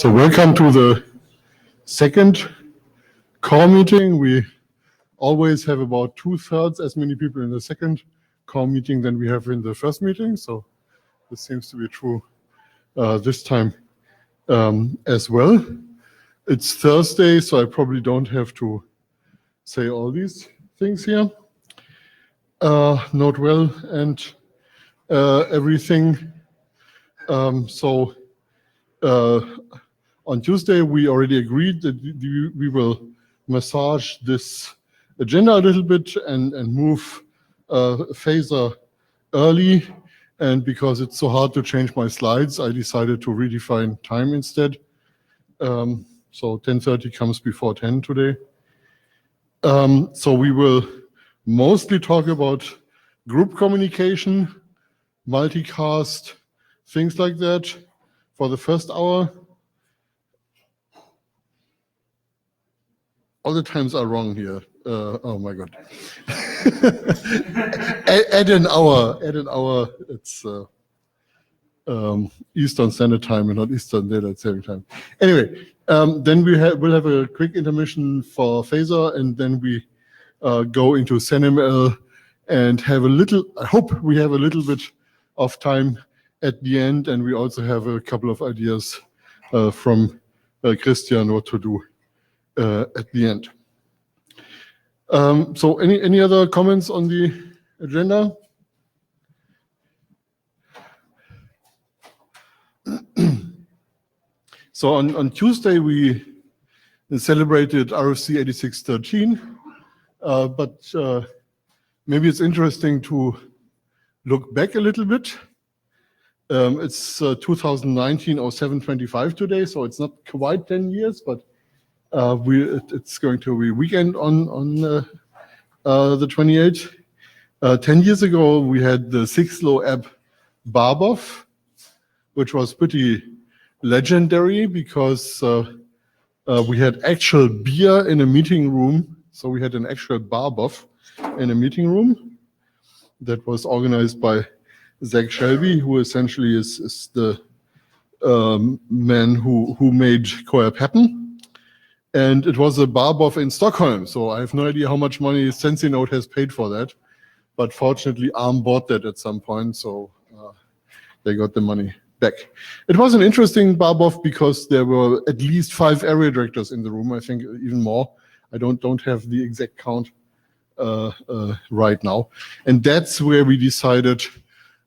So welcome to the second core meeting. We always have about 2/3 as many people in the second core meeting than we have in the first meeting. So this seems to be true this time as well. It's Thursday, so I probably don't have to say all these things here. Note well and everything. On Tuesday, we already agreed that we will massage this agenda a little bit and move phaser early. And because it's so hard to change my slides, I decided to redefine time instead. So 10:30 comes before 10 today. So we will mostly talk about group communication, multicast, things like that for the first hour. All the times are wrong here. Oh my God. add an hour. It's Eastern Standard Time and not Eastern Daylight Saving Time. Anyway, then we'll have a quick intermission for phaser, and then we go into CNML and have a little, I hope we have a little bit of time at the end, and we also have a couple of ideas from Christian what to do at the end. So any other comments on the agenda? So on Tuesday we celebrated RFC 8613, but maybe it's interesting to look back a little bit. It's 2019-07-25 today, so it's not quite 10 years, but it's going to be weekend on the 28th. 10 years ago, we had the 6-low app Barbov, which was pretty legendary because we had actual beer in a meeting room. So we had an actual Barbov in a meeting room that was organized by Zach Shelby, who essentially is the man who made CoreApp happen. And it was a Barbov in Stockholm, so I have no idea how much money Sensinode has paid for that. But fortunately, ARM bought that at some point, so they got the money back. It was an interesting Barbov because there were at least 5 area directors in the room, I think even more. I don't have the exact count right now. And that's where we decided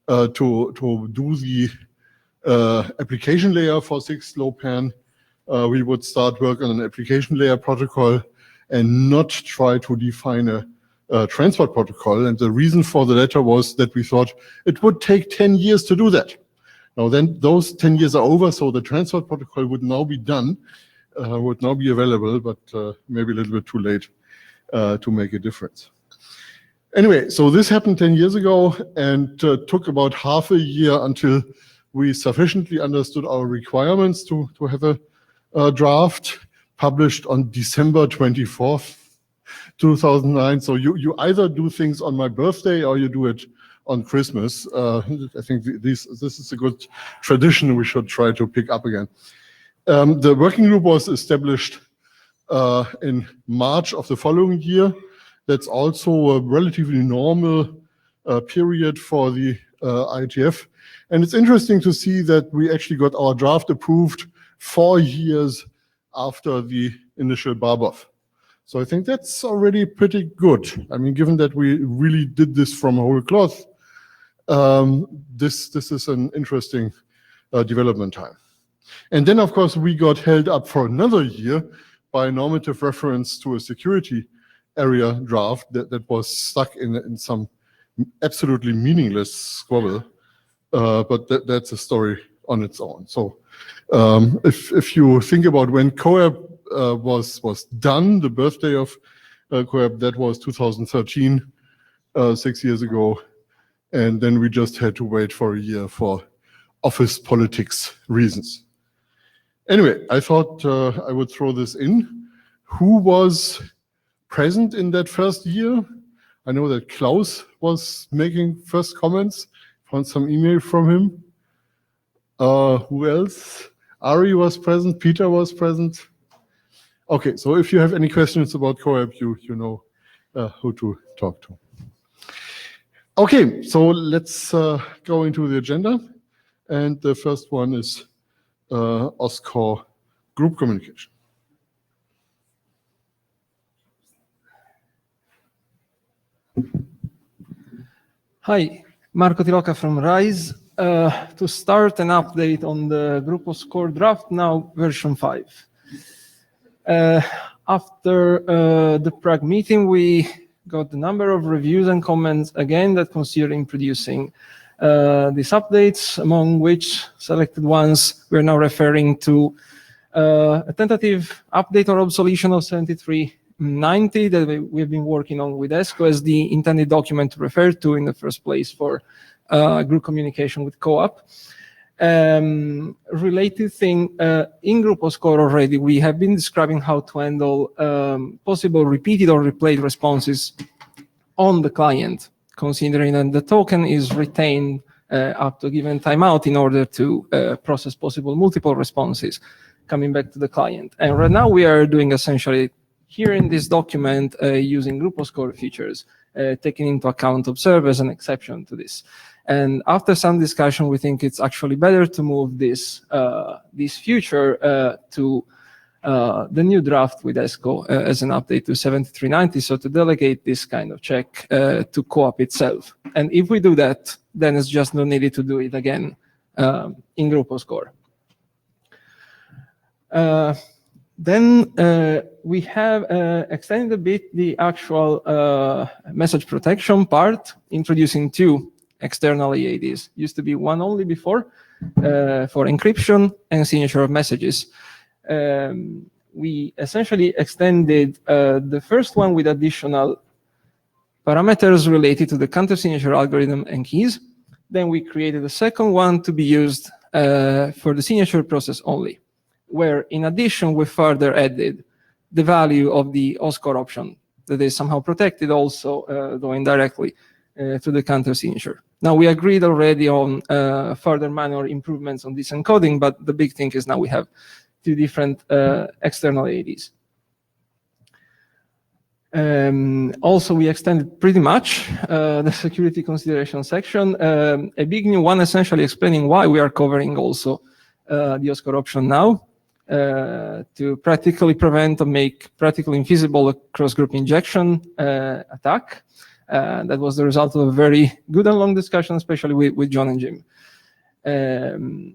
to do the application layer for 6LoWPAN. We would start work on an application layer protocol and not try to define a transport protocol. And the reason for the latter was that we thought it would take 10 years to do that. Now then, those 10 years are over, so the transport protocol would now be done, would now be available, but maybe a little bit too late to make a difference. Anyway, so this happened 10 years ago and took about half a year until we sufficiently understood our requirements to have a draft published on December 24th, 2009. So you either do things on my birthday or you do it on Christmas. I think this is a good tradition we should try to pick up again. The working group was established in March of the following year. That's also a relatively normal period for the IETF. And it's interesting to see that we actually got our draft approved 4 years after the initial Barbov. So I think that's already pretty good. I mean, given that we really did this from whole cloth, this is an interesting development time. And then, of course, we got held up for another year by a normative reference to a security area draft that was stuck in some absolutely meaningless squabble. But that's a story on its own. So if you think about when CoreApp was done, the birthday of CoreApp, that was 2013, 6 years ago. And then we just had to wait for a year for office politics reasons. Anyway, I thought I would throw this in. Who was present in that first year? I know that Klaus was making first comments, found some email from him. Who else? Ari was present, Peter was present. Okay, so if you have any questions about CoreApp, you know who to talk to. Okay, so let's go into the agenda. And the first one is OSCORE group communication. Hi, Marco Tiroca from RISE. To start an update on the group OSCORE draft, now version 5. After the Prague meeting, we got a number of reviews and comments again that consider introducing these updates, among which selected ones we're now referring to a tentative update or obsolescence of 7390 that we've been working on with ESCO as the intended document to refer to in the first place for group communication with co-op. Related thing, in group OSCORE already, we have been describing how to handle possible repeated or replayed responses on the client, considering that the token is retained up to a given timeout in order to process possible multiple responses coming back to the client. And right now we are doing essentially here in this document using group OSCORE features, taking into account observers and exception to this. And after some discussion, we think it's actually better to move this feature to the new draft with ESCO as an update to 7390, so to delegate this kind of check to co-op itself. And if we do that, then it's just no need to do it again in group OSCORE. Then we have extended a bit the actual message protection part, introducing 2 external EADs. Used to be one only before for encryption and signature of messages. We essentially extended the first one with additional parameters related to the counter-signature algorithm and keys. Then we created a second one to be used for the signature process only, where in addition we further added the value of the OSCORE option that is somehow protected also, though indirectly, to the counter-signature. Now, we agreed already on further minor improvements on this encoding, but the big thing is now we have 2 different external ADs. Also, we extended pretty much the security consideration section. A big new one essentially explaining why we are covering also the OSCORE option now to practically prevent or make practically infeasible a cross-group injection attack. That was the result of a very good and long discussion, especially with John and Jim.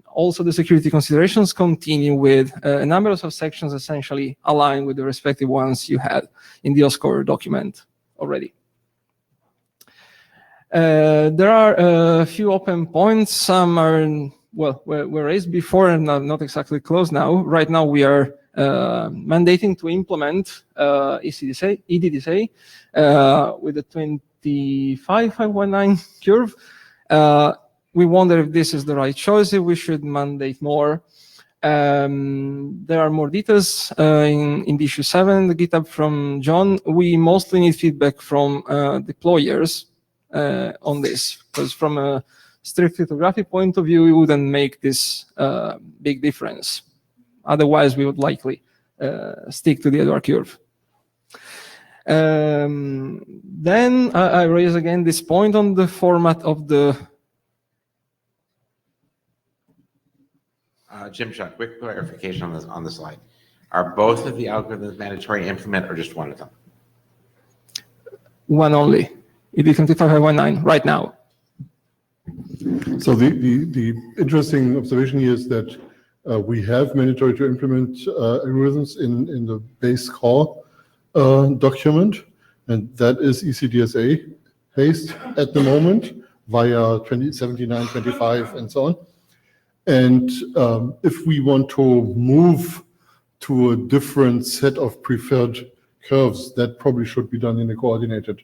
Also, the security considerations continue with a number of sections essentially aligned with the respective ones you had in the OSCORE document already. There are a few open points. Some are, well, were raised before and not exactly closed now. Right now, we are mandating to implement EDDSA with the 25519 curve. We wonder if this is the right choice, if we should mandate more. There are more details in the issue 7, the GitHub from John. We mostly need feedback from deployers on this, because from a strict cryptography point of view, it wouldn't make this big difference. Otherwise, we would likely stick to the Edward curve. Then I raise again this point on the format of the... Jim Shaw, quick clarification on the slide. Are both of the algorithms mandatory to implement or just one of them? One only. ED25519 right now. So the interesting observation here is that we have mandatory to implement algorithms in the base core document, and that is ECDSA based at the moment via 7925 and so on. And if we want to move to a different set of preferred curves, that probably should be done in a coordinated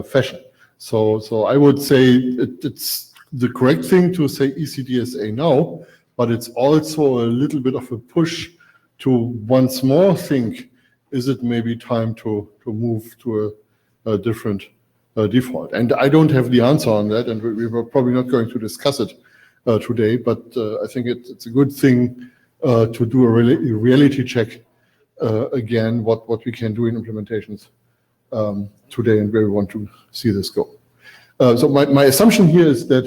fashion. So I would say it's the correct thing to say ECDSA now, but it's also a little bit of a push to once more think, is it maybe time to move to a different default? And I don't have the answer on that, and we were probably not going to discuss it today, but I think it's a good thing to do a reality check again what we can do in implementations today and where we want to see this go. So my assumption here is that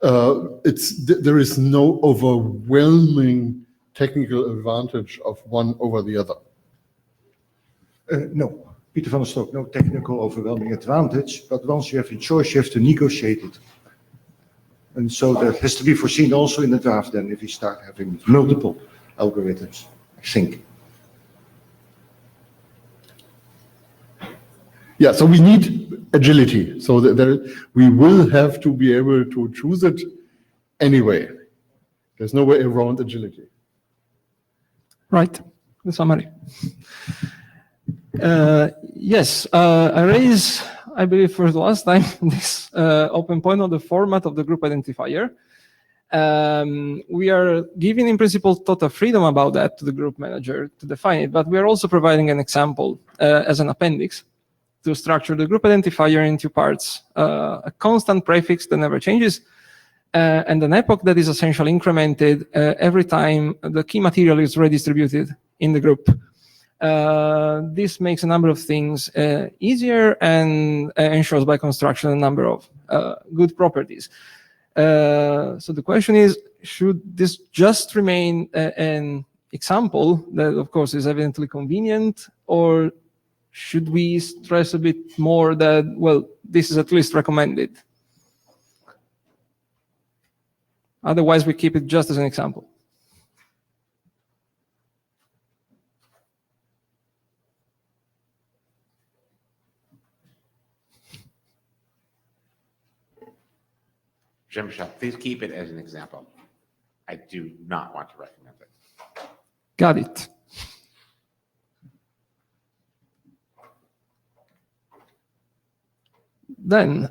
there is no overwhelming technical advantage of one over the other. No, Peter van der Stok, no technical overwhelming advantage, but once you have a choice, you have to negotiate it. And so that has to be foreseen also in the draft then, if you start having multiple algorithms, I think. Yeah, so we need agility. So we will have to be able to choose it anyway. There's no way around agility. Right, the summary. Yes, I raised, I believe for the last time, this open point on the format of the group identifier. We are giving, in principle, total freedom about that to the group manager to define it, but we are also providing an example as an appendix to structure the group identifier in two parts, a constant prefix that never changes, and an epoch that is essentially incremented every time the key material is redistributed in the group. This makes a number of things easier and ensures by construction a number of good properties. So the question is, should this just remain an example that, of course, is evidently convenient, or should we stress a bit more that, well, this is at least recommended? Otherwise, we keep it just as an example. Jean-Michel, please keep it as an example. I do not want to recommend it. Got it. Then,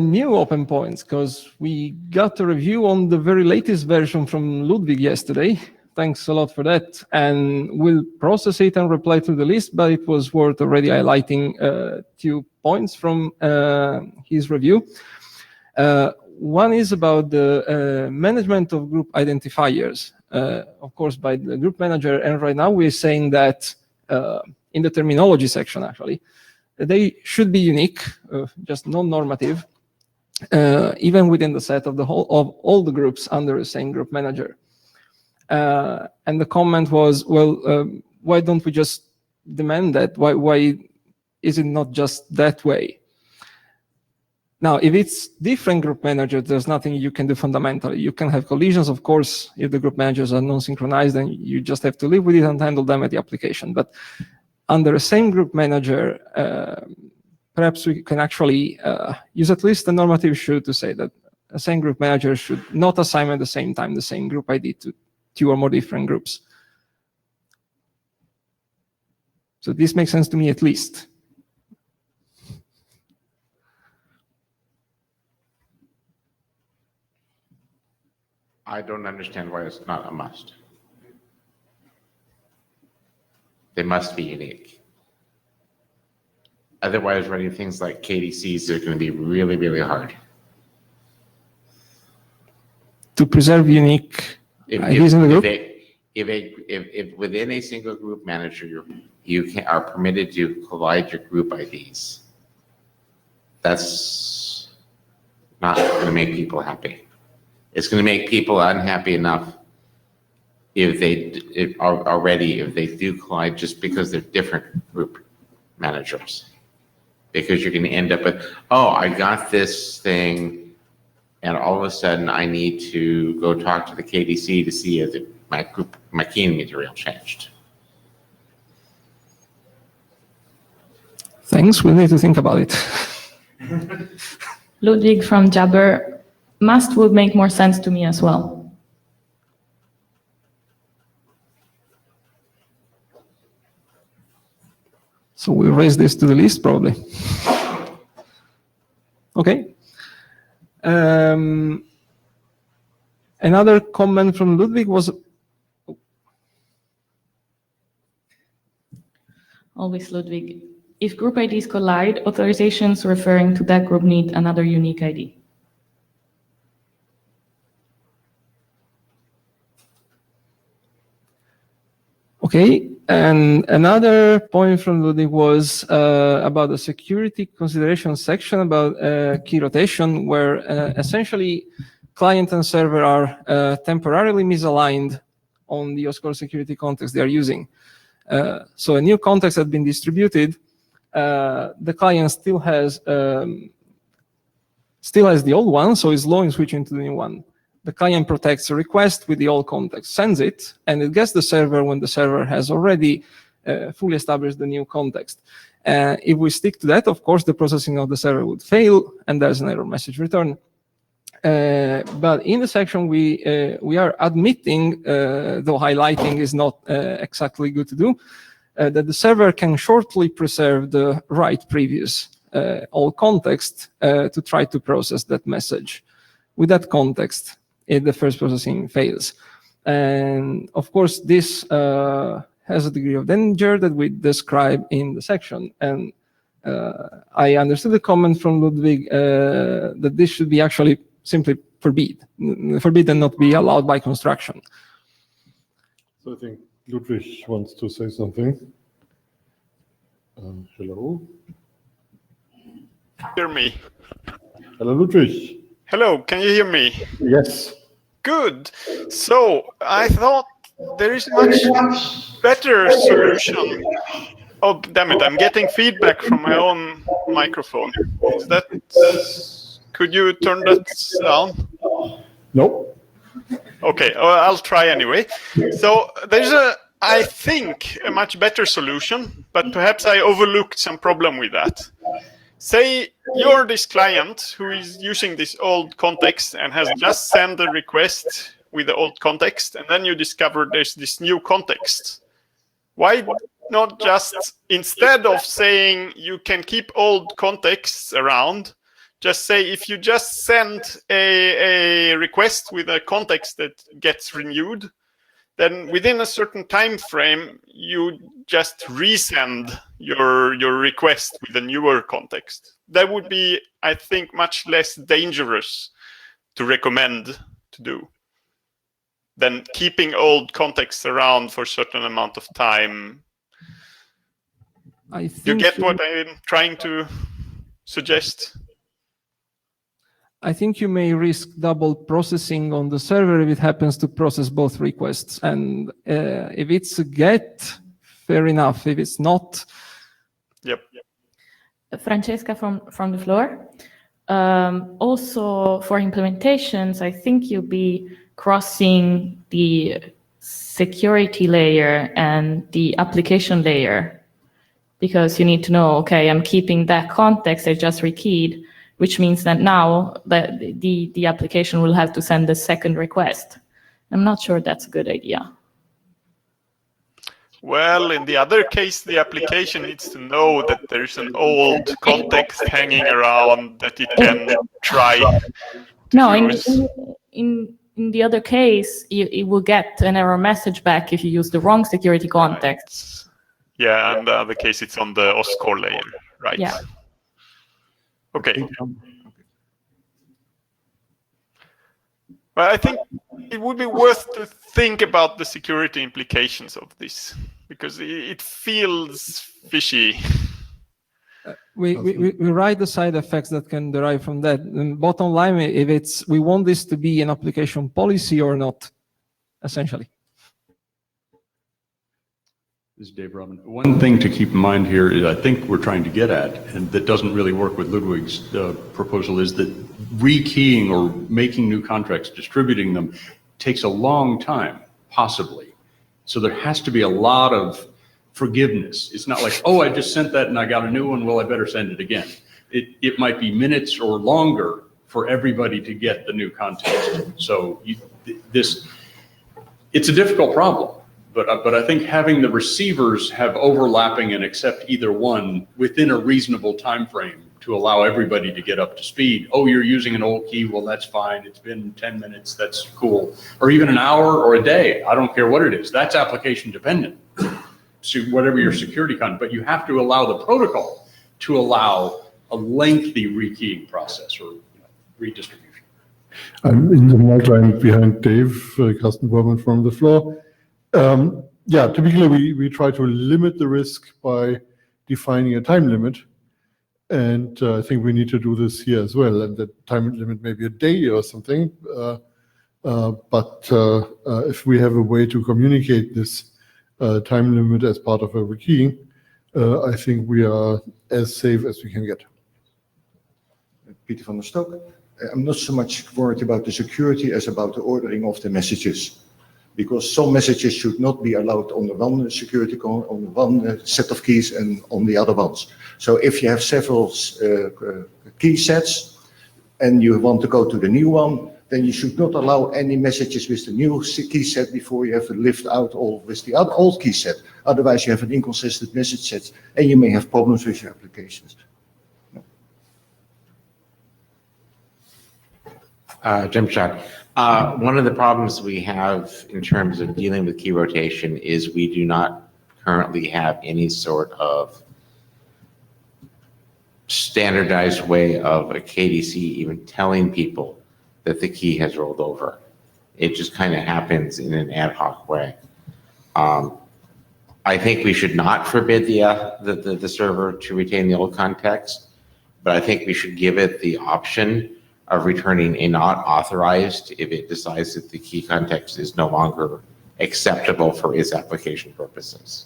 new open points, because we got a review on the very latest version from Ludwig yesterday. Thanks a lot for that. And we'll process it and reply to the list, but it was worth already highlighting 2 points from his review. One is about the management of group identifiers, of course, by the group manager. And right now we're saying that in the terminology section, actually, they should be unique, just non-normative, even within the set of all the groups under the same group manager. And the comment was, well, why don't we just demand that? Why is it not just that way? Now, if it's different group managers, there's nothing you can do fundamentally. You can have collisions, of course. If the group managers are non-synchronized, then you just have to live with it and handle them at the application. But under the same group manager, perhaps we can actually use at least the normative should to say that a same group manager should not assign at the same time the same group ID to 2 or more different groups. So this makes sense to me at least. I don't understand why it's not a must. They must be unique. Otherwise, writing things like KDCs are going to be really, really hard. To preserve unique IDs in the group? If within a single group manager, you are permitted to collide your group IDs, that's not going to make people happy. It's going to make people unhappy enough if they do collide just because they're different group managers. Because you're going to end up with, oh, I got this thing, and all of a sudden I need to go talk to the KDC to see if my keying material changed. Thanks, we'll need to think about it. Ludwig from Jabber. Must would make more sense to me as well. So we'll raise this to the list, probably. Okay. Another comment from Ludwig was... Always Ludwig. If group IDs collide, authorizations referring to that group need another unique ID. Okay, and another point from Ludwig was about the security consideration section about key rotation, where essentially client and server are temporarily misaligned on the OSCORE security context they are using. So a new context has been distributed. The client still has the old one, so it's slow in switching to the new one. The client protects a request with the old context, sends it, and it gets the server when the server has already fully established the new context. If we stick to that, of course, the processing of the server would fail, and there's an error message return. But in the section, we are admitting, though highlighting is not exactly good to do, that the server can shortly preserve the right previous old context to try to process that message. With that context, if the first processing fails. And of course, this has a degree of danger that we describe in the section. And I understood the comment from Ludwig that this should be actually simply forbid and not be allowed by construction. So I think Ludwig wants to say something. Hello? Hear me? Hello, Ludwig. Hello, can you hear me? Yes. Good. So I thought there is a much better solution. Oh, damn it, I'm getting feedback from my own microphone. Is that... Could you turn that down? No. Okay, I'll try anyway. So there's I think, a much better solution, but perhaps I overlooked some problem with that. Say you're this client who is using this old context and has just sent a request with the old context, and then you discover there's this new context. Why not just, instead of saying you can keep old contexts around, just say if you just send a request with a context that gets renewed, then within a certain time frame, you just resend your request with a newer context. That would be, I think, much less dangerous to recommend to do than keeping old contexts around for a certain amount of time. You get what I'm trying to suggest? I think you may risk double processing on the server if it happens to process both requests. And if it's a GET, fair enough. If it's not... Yep. Francesca from the floor. Also, for implementations, I think you'll be crossing the security layer and the application layer, because you need to know, okay, I'm keeping that context I just rekeyed, which means that now the application will have to send a second request. I'm not sure that's a good idea. Well, in the other case, the application needs to know that there's an old context hanging around that it can try to use. In the other case, it will get an error message back if you use the wrong security context. Yeah, and the other case, it's on the OSCORE layer, right? Yeah. Okay. Well, I think it would be worth to think about the security implications of this, because it feels fishy. We write the side effects that can derive from that. And bottom line, if we want this to be an application policy or not, essentially. This is Dave Robin. One thing to keep in mind here is I think we're trying to get at, and that doesn't really work with Ludwig's proposal, is that rekeying or making new contracts, distributing them, takes a long time, possibly. So there has to be a lot of forgiveness. It's not like, oh, I just sent that and I got a new one, well, I better send it again. It might be minutes or longer for everybody to get the new context. So it's a difficult problem. But I think having the receivers have overlapping and accept either one within a reasonable time frame to allow everybody to get up to speed. Oh, you're using an old key. Well, that's fine. It's been 10 minutes. That's cool. Or even an hour or a day. I don't care what it is. That's application dependent. So whatever your security content. But you have to allow the protocol to allow a lengthy rekeying process or redistribution. I'm in the mic line behind Dave, Carsten Bormann from the floor. Yeah, typically we try to limit the risk by defining a time limit. And I think we need to do this here as well. And the time limit may be a day or something. But if we have a way to communicate this time limit as part of a key, I think we are as safe as we can get. Peter van der Stok. I'm not so much worried about the security as about the ordering of the messages. Because some messages should not be allowed on the one security call, on one set of keys and on the other ones. So if you have several key sets and you want to go to the new one, then you should not allow any messages with the new key set before you have to lift out all with the old key set. Otherwise you have an inconsistent message set and you may have problems with your applications. Jim Shot. One of the problems we have in terms of dealing with key rotation is we do not currently have any sort of standardized way of a KDC even telling people that the key has rolled over. It just kind of happens in an ad hoc way. I think we should not forbid the server to retain the old context, but I think we should give it the option of returning a not authorized if it decides that the key context is no longer acceptable for its application purposes.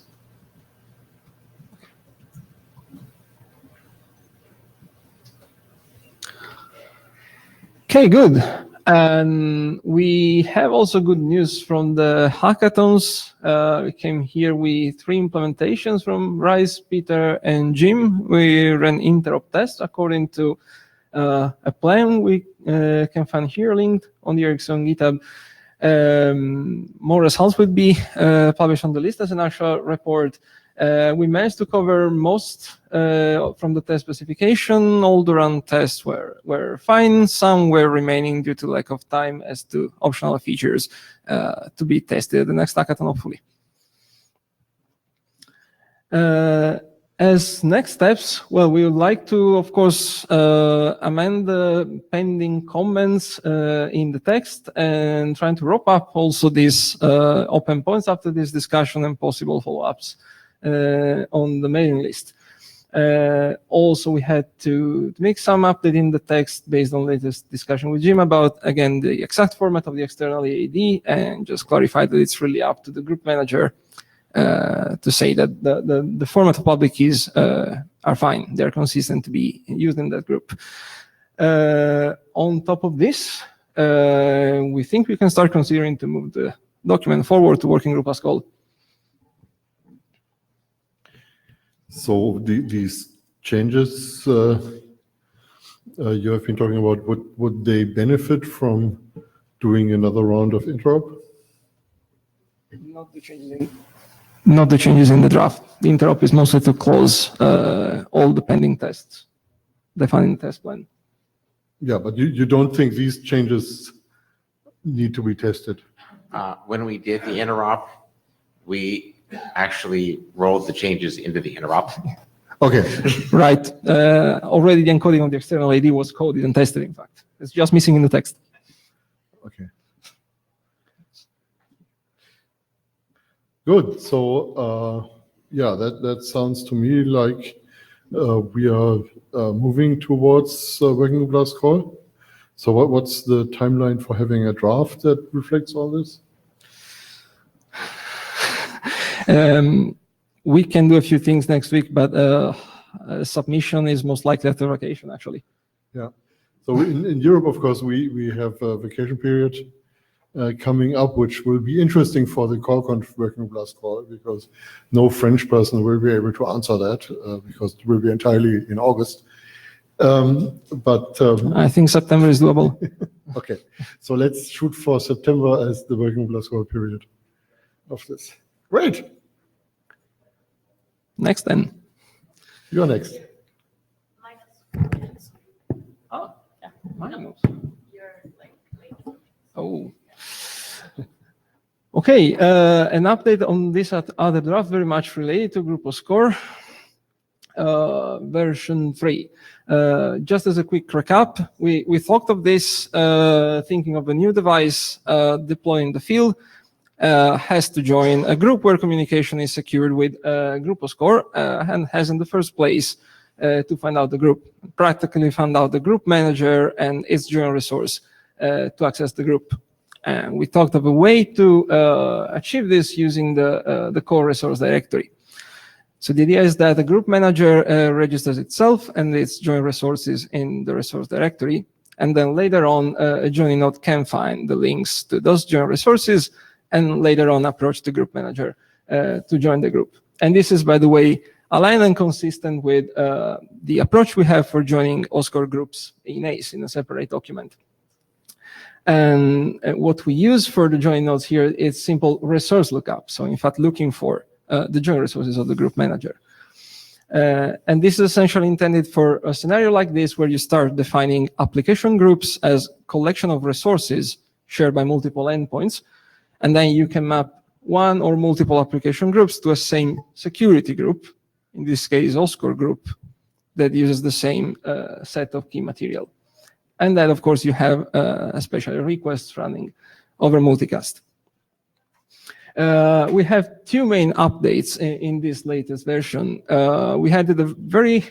Okay, good. And we have also good news from the hackathons. We came here with 3 implementations from Rise, Peter, and Jim. We ran interop tests according to a plan we can find here linked on the Ericsson GitHub. More results will be published on the list as an actual report. We managed to cover most from the test specification. All the run tests were fine. Some were remaining due to lack of time as to optional features to be tested at the next hackathon, hopefully. As next steps, well, we would like to, of course, amend the pending comments in the text and trying to wrap up also these open points after this discussion and possible follow-ups on the mailing list. Also, we had to make some update in the text based on latest discussion with Jim about, again, the exact format of the external EAD and just clarify that it's really up to the group manager to say that the format of public keys are fine. They're consistent to be used in that group. On top of this, we think we can start considering to move the document forward to working group as called. So these changes you have been talking about, would they benefit from doing another round of interop? Not the changes in the draft. The interop is mostly to close all the pending tests defined in the test plan. Yeah, but you don't think these changes need to be tested? When we did the interop, we actually rolled the changes into the interop. Okay. Right. Already the encoding of the external AD was coded and tested, in fact. It's just missing in the text. Okay. Good. So, yeah, that sounds to me like we are moving towards working class call. So what's the timeline for having a draft that reflects all this? We can do a few things next week, but submission is most likely after vacation, actually. Yeah. So in Europe, of course, we have a vacation period coming up, which will be interesting for the CoreConf working class call, because no French person will be able to answer that because it will be entirely in August. But I think September is doable. Okay, so let's shoot for September as the working class call period of this. Great. Next then. You're next. Oh, yeah. Oh. Okay, an update on this other draft, very much related to Grupo Score, version 3. Just as a quick recap, we thought of this thinking of a new device deployed in the field, has to join a group where communication is secured with group score and has in the first place to find out the group, practically find out the group manager and its join resource to access the group. And we talked of a way to achieve this using the core resource directory. So the idea is that the group manager registers itself and its join resources in the resource directory. And then later on, a joining node can find the links to those join resources and later on approach the group manager to join the group. And this is, by the way, aligned and consistent with the approach we have for joining OSCORE groups in ACE in a separate document. And what we use for the join nodes here is simple resource lookup. So in fact, looking for the join resources of the group manager. And this is essentially intended for a scenario like this, where you start defining application groups as collection of resources shared by multiple endpoints. And then you can map one or multiple application groups to a same security group, in this case, OSCORE group, that uses the same set of key material. And then, of course, you have especially requests running over multicast. We have two main updates in this latest version. We had a very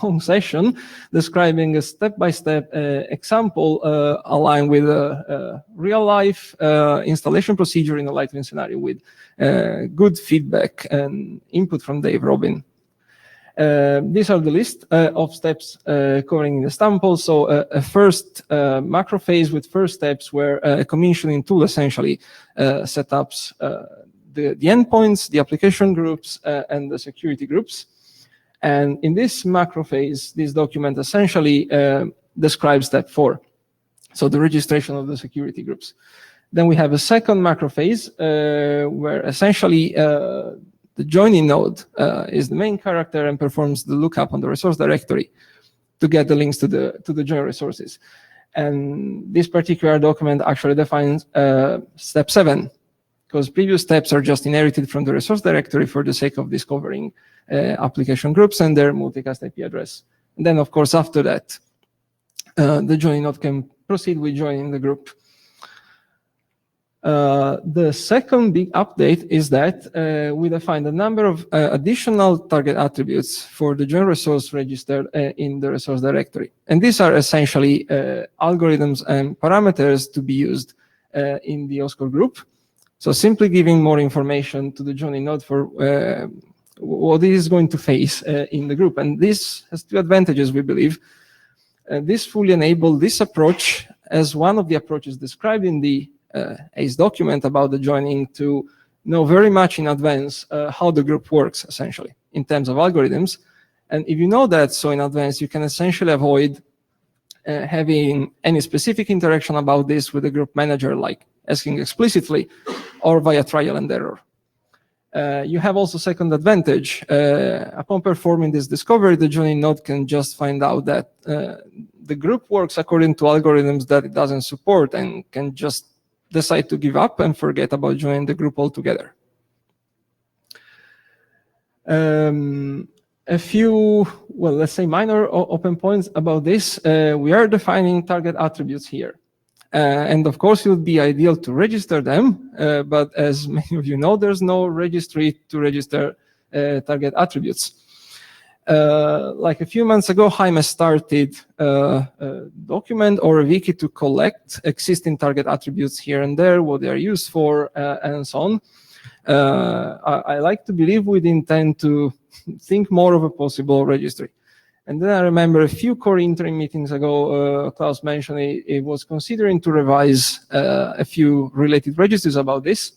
long session describing a step-by-step example aligned with a real-life installation procedure in a Lightning scenario with good feedback and input from Dave Robin. These are the list of steps covering the sample. So a first macro phase with first steps where a commissioning tool essentially set up the endpoints, the application groups, and the security groups. And in this macro phase, this document essentially describes step 4, so the registration of the security groups. Then we have a second macro phase where essentially the joining node is the main character and performs the lookup on the resource directory to get the links to the join resources. And this particular document actually defines step 7, because previous steps are just inherited from the resource directory for the sake of discovering application groups and their multicast IP address. And then, of course, after that, the joining node can proceed with joining the group. The second big update is that we defined a number of additional target attributes for the join resource registered in the resource directory. And these are essentially algorithms and parameters to be used in the OSCORE group. So simply giving more information to the joining node for what it is going to face in the group. And this has two advantages, we believe. This fully enables this approach as one of the approaches described in the ACE document about the joining to know very much in advance how the group works, essentially, in terms of algorithms. And if you know that so in advance, you can essentially avoid having any specific interaction about this with the group manager, like asking explicitly or via trial and error. You have also second advantage. Upon performing this discovery, the joining node can just find out that the group works according to algorithms that it doesn't support and can just decide to give up and forget about joining the group altogether. A few, well, let's say minor open points about this. We are defining target attributes here. And of course, it would be ideal to register them, but as many of you know, there's no registry to register target attributes. Like a few months ago, Jaime started a document or a wiki to collect existing target attributes here and there, what they are used for, and so on. I like to believe we'd intend to think more of a possible registry. And then I remember a few core interim meetings ago, Klaus mentioned he was considering to revise a few related registries about this.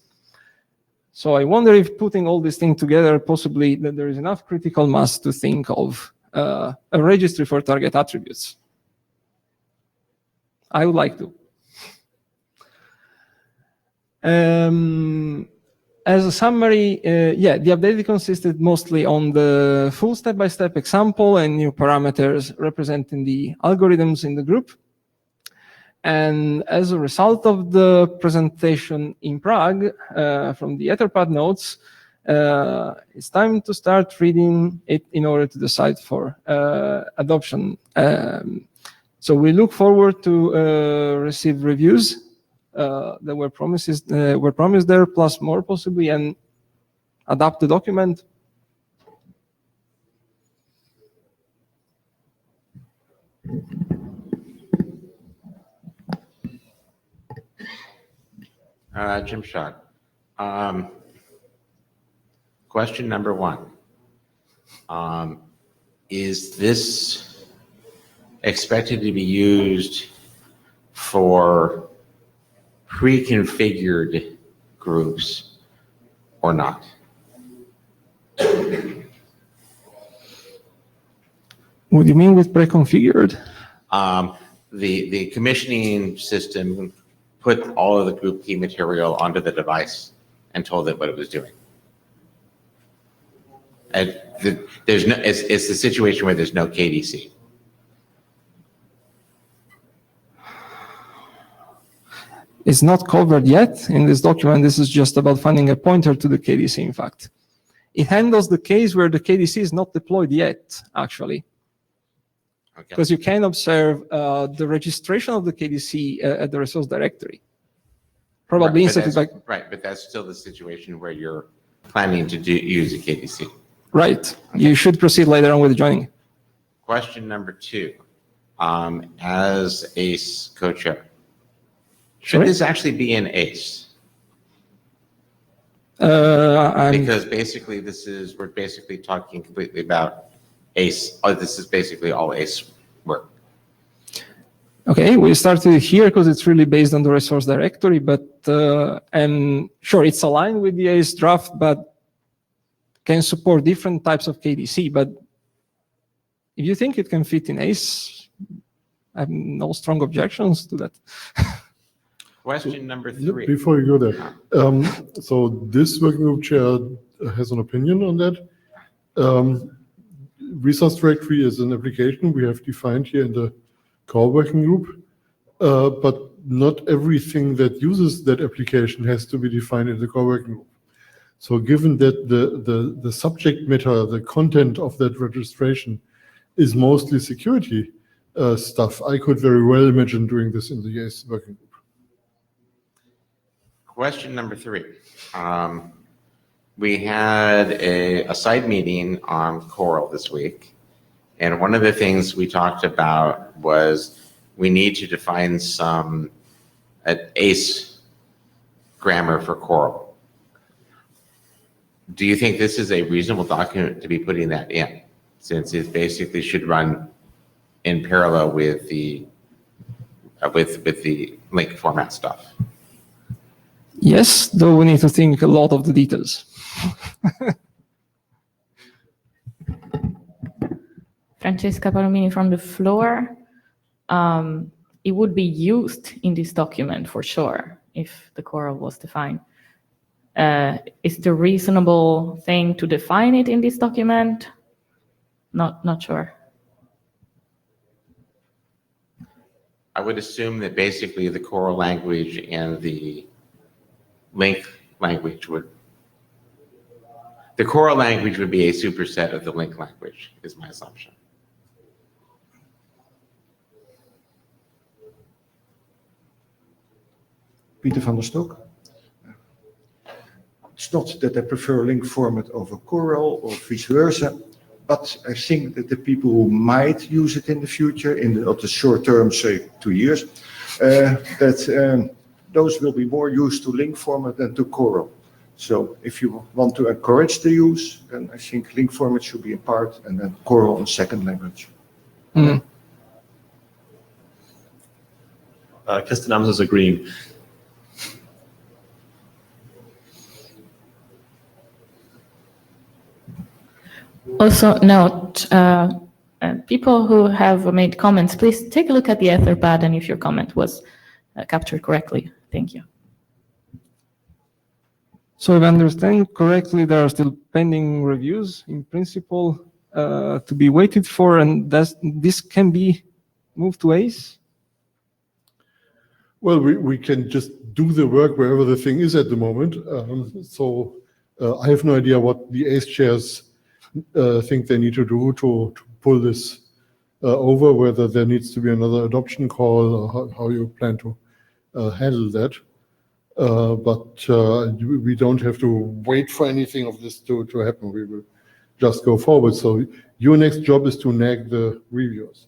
So I wonder if putting all these things together, possibly that there is enough critical mass to think of a registry for target attributes. I would like to. As a summary, yeah, the update consisted mostly on the full step-by-step example and new parameters representing the algorithms in the group. And as a result of the presentation in Prague from the Etherpad notes, it's time to start reading it in order to decide for adoption. So we look forward to receive reviews that were promised there, plus more possibly, and adapt the document. Jim Schott. Question number one. Is this expected to be used for pre-configured groups or not? What do you mean with pre-configured? The commissioning system put all of the group key material onto the device and told it what it was doing. And it's the situation where there's no KDC. It's not covered yet in this document. This is just about finding a pointer to the KDC, in fact. It handles the case where the KDC is not deployed yet, actually. Okay. Because you can observe the registration of the KDC at the resource directory. Probably inserted by... Right, but that's still the situation where you're planning to use a KDC. Right. Okay. You should proceed later on with joining. Question number two. As ACE co-chair, should this actually be an ACE? Because basically we're basically talking completely about ACE. This is basically all ACE work. Okay, we started here because it's really based on the resource directory, but and sure, it's aligned with the ACE draft, but can support different types of KDC. But if you think it can fit in ACE, I have no strong objections to that. Question number three. Before you go there, so this working group chair has an opinion on that. Resource directory is an application we have defined here in the core working group, but not everything that uses that application has to be defined in the core working group. So given that the subject matter, the content of that registration is mostly security stuff, I could very well imagine doing this in the ACE working group. Question number three. We had a side meeting on Coral this week, and one of the things we talked about was we need to define some ACE grammar for Coral. Do you think this is a reasonable document to be putting that in, since it basically should run in parallel with the link format stuff? Yes, though we need to think a lot of the details. Francesca Palomini from the floor. It would be used in this document for sure if the Coral was defined. Is the reasonable thing to define it in this document? Not sure. I would assume that basically the Coral language and the link language the Coral language would be a superset of the link language, is my assumption. Peter van der Stok. It's not that I prefer link format over Coral or vice versa, but I think that the people who might use it in the future, of the short term, say 2 years, those will be more used to link format than to Coral. So if you want to encourage the use, then I think link format should be a part and then Coral in second language. Mm. Kirsten Amers is agreeing. Also note, people who have made comments, please take a look at the Etherpad and if your comment was captured correctly. Thank you. So if I understand correctly, there are still pending reviews in principle to be waited for, and this can be moved to ACE? Well, we can just do the work wherever the thing is at the moment. I have no idea what the ACE chairs think they need to do to pull this over, whether there needs to be another adoption call or how you plan to handle that. But we don't have to wait for anything of this to happen. We will just go forward. So your next job is to nag the reviewers.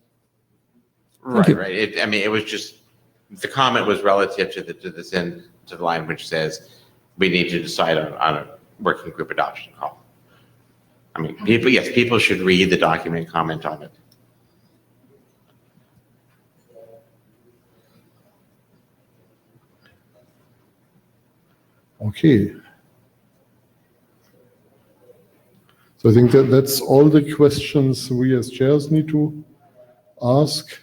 Right, right. I mean, it was just, the comment was relative to this end to the line which says we need to decide on a working group adoption call. I mean, people should read the document, comment on it. Okay. So I think that's all the questions we as chairs need to ask.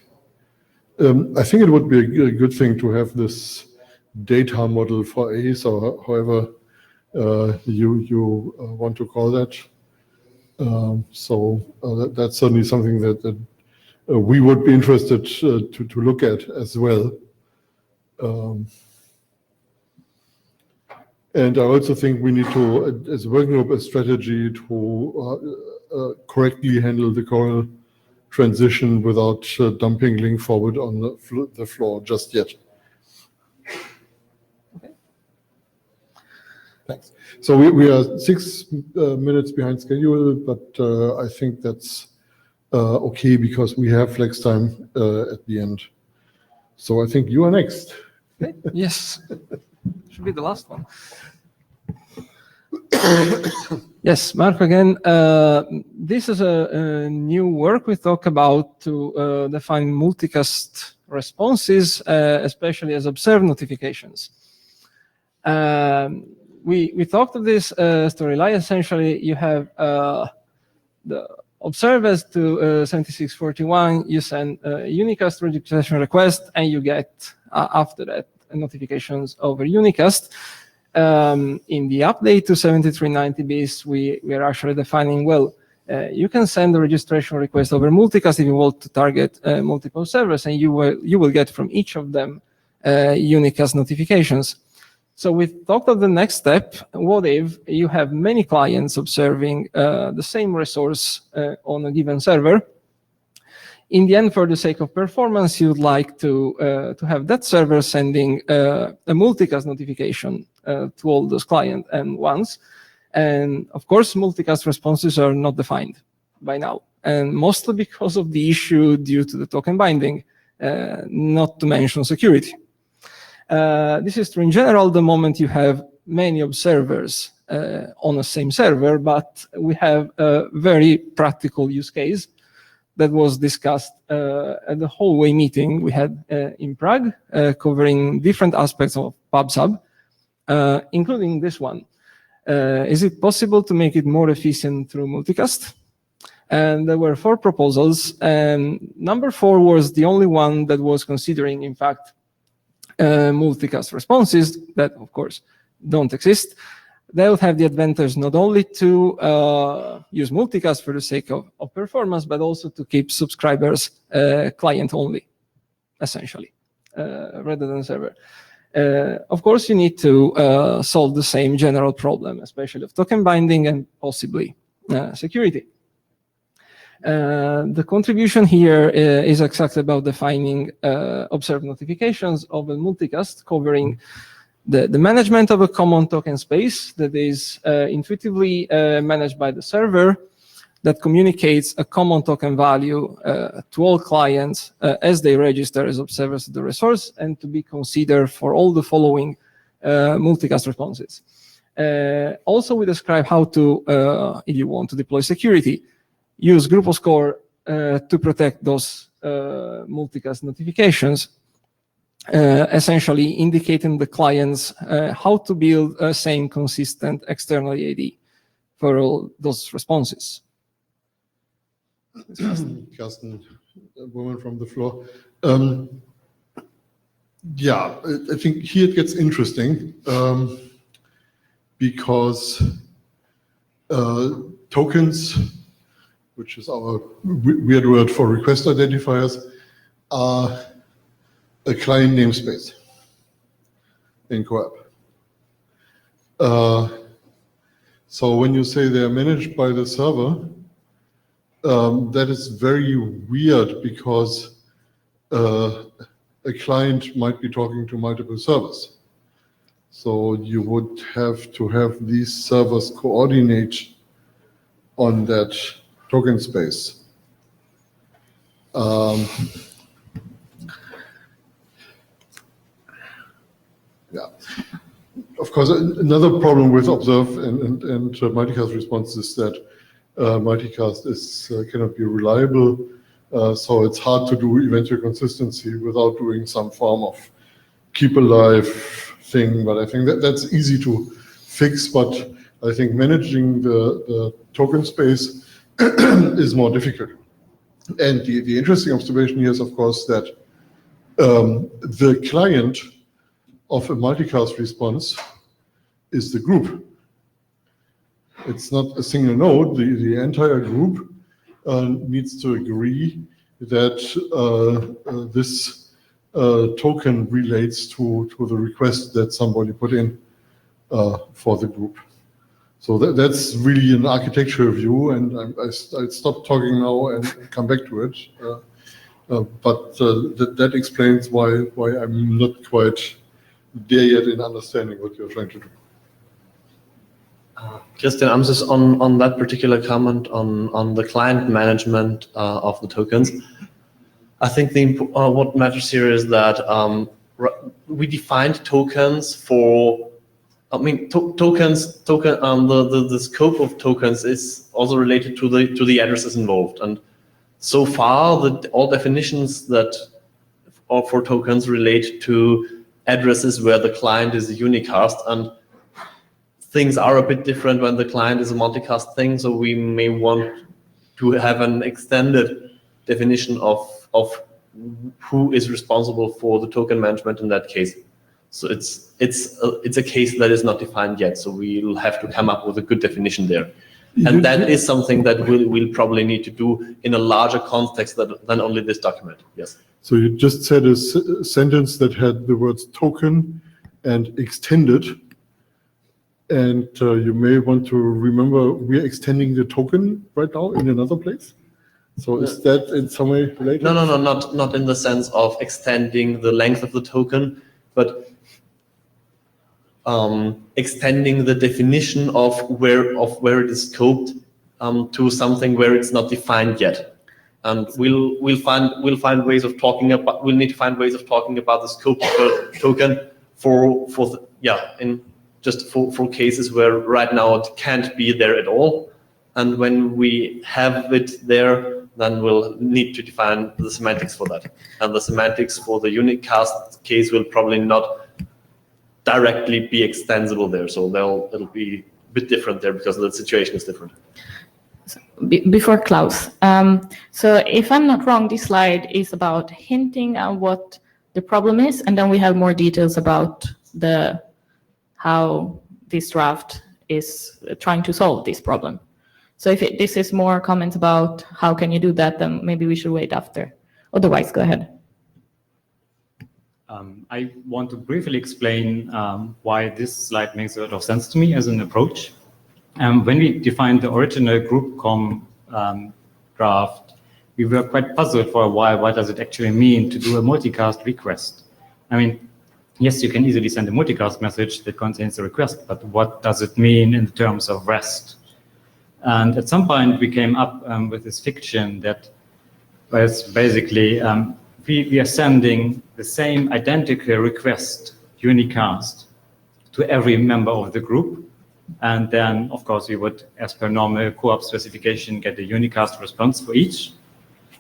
I think it would be a good thing to have this data model for ACE, or however you want to call that. That's certainly something that we would be interested to look at as well. And I also think we need to, as a working group, a strategy to correctly handle the coral transition without dumping Link forward on the floor just yet. Okay. Thanks. So we are 6 minutes behind schedule, but I think that's okay because we have flex time at the end. So I think you are next. Okay. Yes. Should be the last one. Yes, Mark again. This is a new work we talk about to define multicast responses, especially as observed notifications. We talked of this to rely. Essentially, you have the observers to 7641. You send a unicast registration request, and you get after that notifications over unicast. In the update to 7390 bis, we are actually defining, well, you can send a registration request over multicast if you want to target multiple servers, and you will get from each of them unicast notifications. So we talked of the next step. What if you have many clients observing the same resource on a given server? In the end, for the sake of performance, you'd like to have that server sending a multicast notification to all those clients and once. And of course, multicast responses are not defined by now, and mostly because of the issue due to the token binding, not to mention security. This is true in general the moment you have many observers on the same server, but we have a very practical use case that was discussed at the hallway meeting we had in Prague, covering different aspects of PubSub, including this one. Is it possible to make it more efficient through multicast? And there were 4 proposals, and number 4 was the only one that was considering, in fact, multicast responses that, of course, don't exist. They will have the advantage not only to use multicast for the sake of performance, but also to keep subscribers client only, essentially, rather than server. Of course, you need to solve the same general problem, especially of token binding and possibly security. The contribution here is exactly about defining observed notifications of a multicast, covering the management of a common token space that is intuitively managed by the server, that communicates a common token value to all clients as they register as observers of the resource, and to be considered for all the following multicast responses. Also, we describe how to, if you want to deploy security, use GroupoScore to protect those multicast notifications, essentially indicating the clients how to build a same consistent external EAD for all those responses. Carsten, a woman from the floor. Yeah, I think here it gets interesting because tokens, which is our weird word for request identifiers, are a client namespace in CoAP. So when you say they are managed by the server, that is very weird because a a client might be talking to multiple servers. So you would have to have these servers coordinate on that token space. Yeah. Of course, another problem with Observe and multicast response is that multicast cannot be reliable. So it's hard to do eventual consistency without doing some form of keep alive thing. But I think that's easy to fix. But I think managing the token space is more difficult. And the interesting observation here is, of course, that the client of a multicast response is the group. It's not a single node. The entire group needs to agree that this token relates to the request that somebody put in for the group. So that's really an architectural view, and I stop talking now and come back to it. But that explains why I'm not quite there yet in understanding what you're trying to do. Christian, I'm just on that particular comment on the client management of the tokens. I think what matters here is that we defined tokens for. I mean, the scope of tokens is also related to the addresses involved, and so far all definitions that are for tokens relate to addresses where the client is a unicast, and things are a bit different when the client is a multicast thing. So we may want to have an extended definition of who is responsible for the token management in that case. So it's a case that is not defined yet. So we'll have to come up with a good definition there. And that is something that we'll probably need to do in a larger context than only this document. Yes. So you just said a sentence that had the words token and extended. And you may want to remember we're extending the token right now in another place. So is that in some way related? No, not in the sense of extending the length of the token, but extending the definition of where it is scoped to something where it's not defined yet. And we'll find ways of talking about. We'll need to find ways of talking about the scope of the token for cases where right now it can't be there at all. And when we have it there, then we'll need to define the semantics for that. And the semantics for the unicast case will probably not directly be extensible there. So it'll be a bit different there because the situation is different. So, before Klaus, so if I'm not wrong, this slide is about hinting at what the problem is, and then we have more details about how this draft is trying to solve this problem. So if this is more comments about how can you do that, then maybe we should wait after. Otherwise, go ahead. I want to briefly explain why this slide makes a lot of sense to me as an approach. When we defined the original group.com draft, we were quite puzzled for a while. What does it actually mean to do a multicast request? I mean, yes, you can easily send a multicast message that contains a request, but what does it mean in terms of REST? And at some point, we came up with this fiction that was basically we are sending the same identical request unicast to every member of the group. And then, of course, we would, as per normal co-op specification, get a unicast response for each.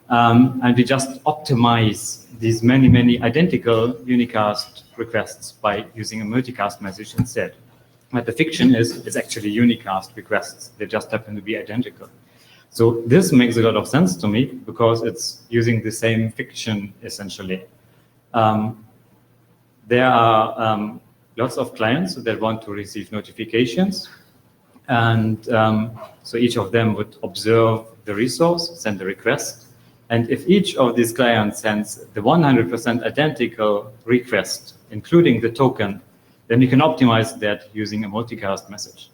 And we just optimize these many identical unicast requests by using a multicast message instead. But the fiction is actually unicast requests. They just happen to be identical. So this makes a lot of sense to me because it's using the same fiction, essentially. There are lots of clients that want to receive notifications. And so each of them would observe the resource, send a request. And if each of these clients sends the 100% identical request, including the token, then you can optimize that using a multicast message.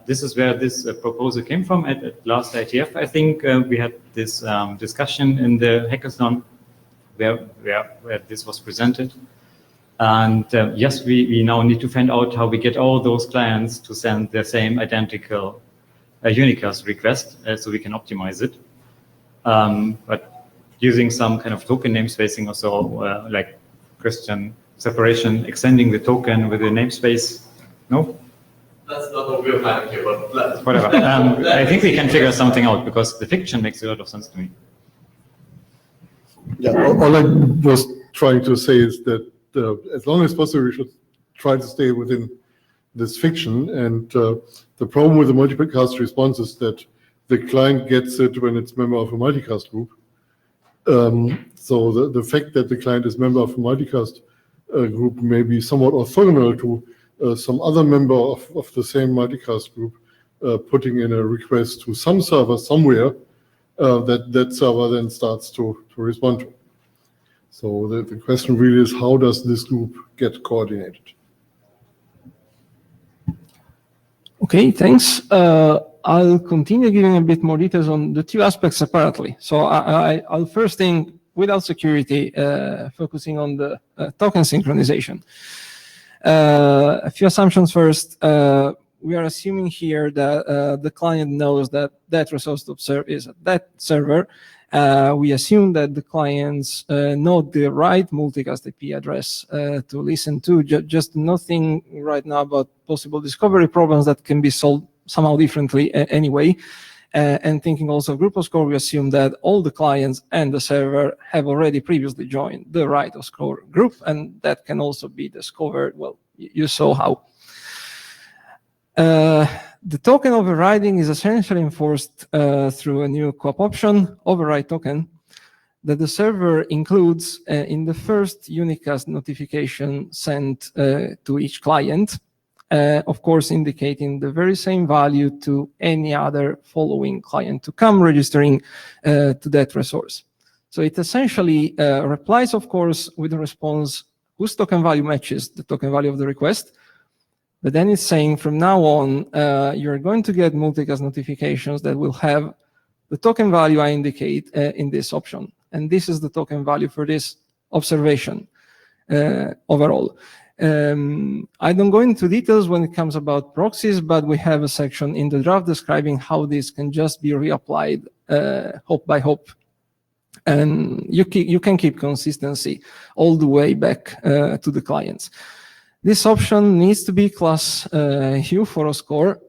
This is where this proposal came from at last IETF. I think we had this discussion in the hackathon where this was presented. And yes, we now need to find out how we get all those clients to send the same identical unicast request so we can optimize it. But using some kind of token namespacing or so, like Christian separation, extending the token with the namespace, no? That's not what we're planning here, but Whatever. I think we can figure something out because the fiction makes a lot of sense to me. Yeah, all I was trying to say is that as long as possible, we should try to stay within this fiction. And the problem with the multicast response is that the client gets it when it's member of a multicast group. So the fact that the client is member of a multicast group may be somewhat orthogonal to some other member of the same multicast group putting in a request to some server somewhere that server then starts to respond to. So the question really is, how does this group get coordinated? Okay, thanks. I'll continue giving a bit more details on the two aspects separately. So I'll first thing, without security, focusing on the token synchronization. A few assumptions first. We are assuming here that the client knows that that resource to observe is at that server. We assume that the clients know the right multicast IP address to listen to. Just nothing right now about possible discovery problems that can be solved somehow differently anyway. And thinking also of group of score, we assume that all the clients and the server have already previously joined the right of score group, and that can also be discovered. Well, you saw how. The token overriding is essentially enforced through a new co-op option, override token, that the server includes in the first unicast notification sent to each client, of course indicating the very same value to any other following client to come registering to that resource. So it essentially replies, of course, with a response whose token value matches the token value of the request. But then it's saying from now on, you're going to get multicast notifications that will have the token value I indicate in this option. And this is the token value for this observation overall. I don't go into details when it comes about proxies, but we have a section in the draft describing how this can just be reapplied hop by hop. And you can keep consistency all the way back to the clients. This option needs to be class hue for a score,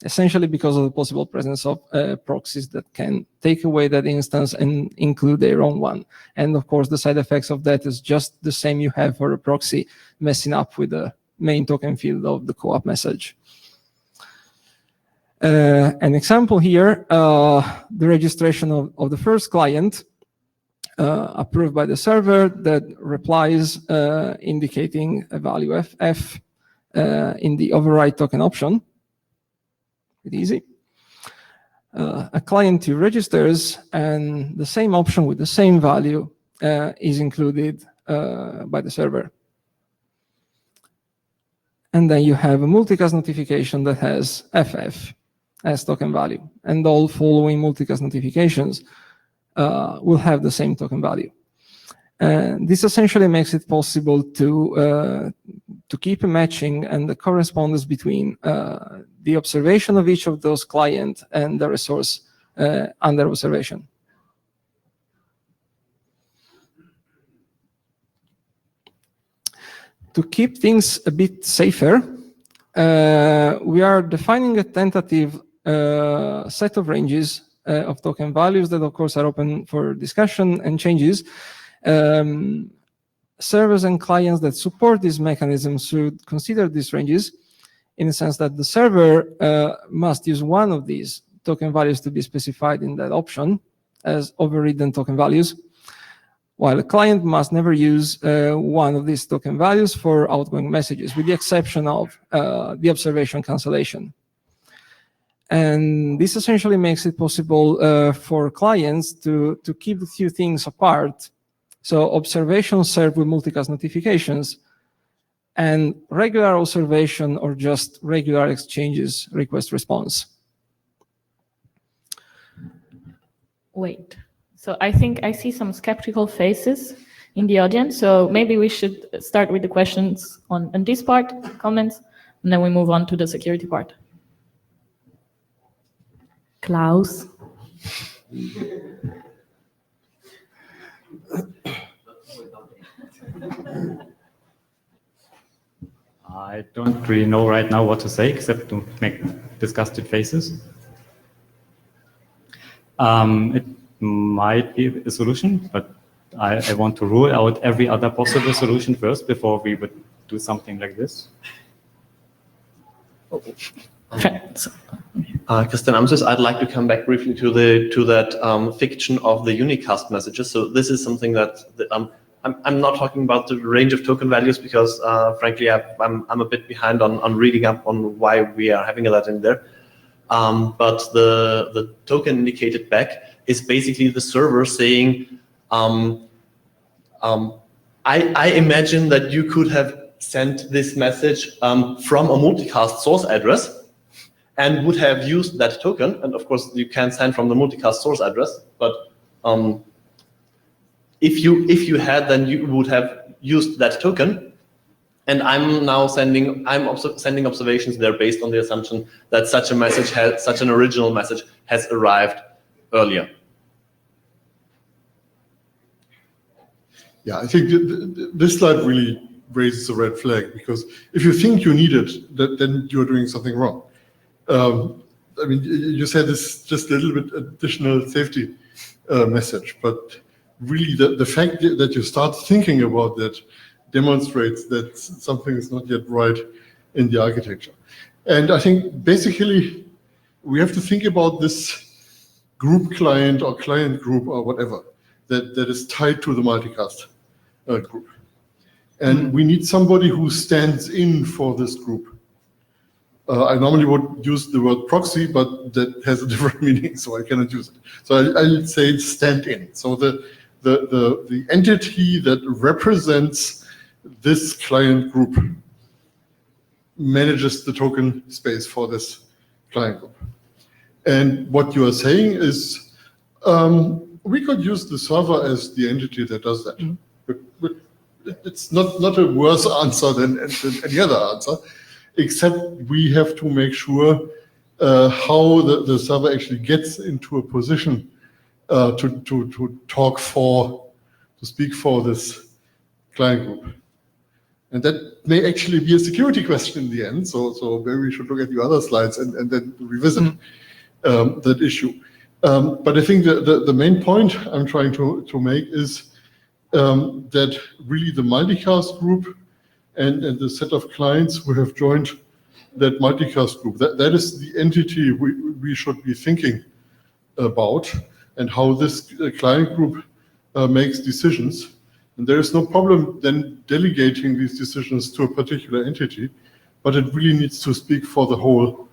essentially because of the possible presence of proxies that can take away that instance and include their own one. And of course, the side effects of that is just the same you have for a proxy messing up with the main token field of the co-op message. An example here, the registration of the first client approved by the server that replies indicating a value FF in the override token option. Pretty easy. A client who registers and the same option with the same value is included by the server. And then you have a multicast notification that has FF as token value, and all following multicast notifications will have the same token value. And this essentially makes it possible to keep a matching and the correspondence between the observation of each of those clients and the resource under observation. To keep things a bit safer, we are defining a tentative set of ranges of token values that, of course, are open for discussion and changes. Servers and clients that support this mechanism should consider these ranges in the sense that the server must use one of these token values to be specified in that option as overridden token values, while a client must never use one of these token values for outgoing messages, with the exception of the observation cancellation. And this essentially makes it possible for clients to keep the two things apart. So observations served with multicast notifications and regular observation or just regular exchanges request response. Wait, So I think I see some skeptical faces in the audience. So maybe we should start with the questions on this part, comments, and then we move on to the security part. Klaus. I don't really know right now what to say except to make disgusted faces. It might be a solution, but I want to rule out every other possible solution first before we would do something like this. Christian Amsus, I'd like to come back briefly to that fiction of the unicast messages. So this is something that I'm not talking about the range of token values because frankly I'm a bit behind on reading up on why we are having that in there. But the token indicated back is basically the server saying, I imagine that you could have sent this message from a multicast source address and would have used that token. And of course, you can send from the multicast source address, but if you had, then you would have used that token. And I'm now sending observations there based on the assumption that such an original message has arrived earlier. Yeah, I think this slide really raises a red flag, because if you think you need it, then you're doing something wrong. I mean, you said this just a little bit additional safety message, but really the fact that you start thinking about that demonstrates that something is not yet right in the architecture. And I think basically we have to think about this group client or client group or whatever that is tied to the multicast group. And we need somebody who stands in for this group. I normally would use the word proxy, but that has a different meaning, so I cannot use it. So I'll say stand in. So the entity that represents this client group manages the token space for this client group. And what you are saying is we could use the server as the entity that does that. But it's not a worse answer than any other answer, except we have to make sure how the server actually gets into a position to speak for this client group. And that may actually be a security question in the end, so maybe we should look at the other slides and then revisit that issue. But I think the main point I'm trying to make is that really the multicast group and the set of clients who have joined that multicast group, that is the entity we should be thinking about, and how this client group makes decisions. And there is no problem then delegating these decisions to a particular entity, but it really needs to speak for the whole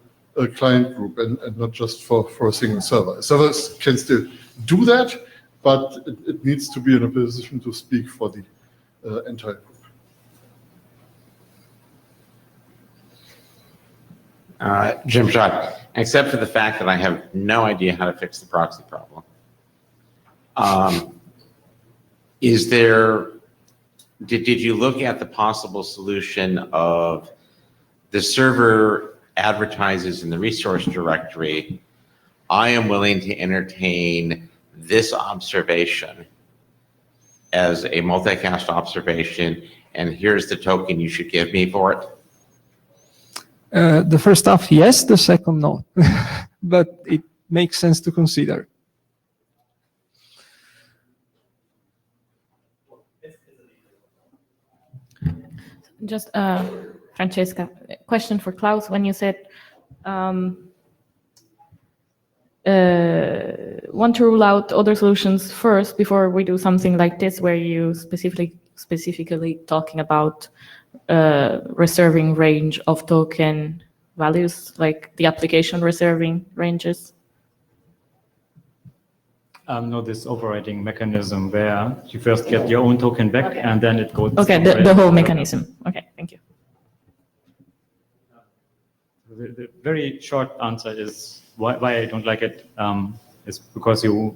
client group and not just for a single server. Servers can still do that, but it needs to be in a position to speak for the entire group. Jim Schott, except for the fact that I have no idea how to fix the proxy problem. Did you look at the possible solution of the server advertises in the resource directory, I am willing to entertain this observation as a multicast observation, and here's the token you should give me for it? The first half, yes. The second, no. But it makes sense to consider. Just Francesca, question for Klaus. When you said want to rule out other solutions first before we do something like this, where you specifically talking about reserving range of token values, like the application reserving ranges? No, this overriding mechanism where you first get your own token back and then it goes. Okay, the whole mechanism. Okay, thank you. The very short answer is why I don't like it is because you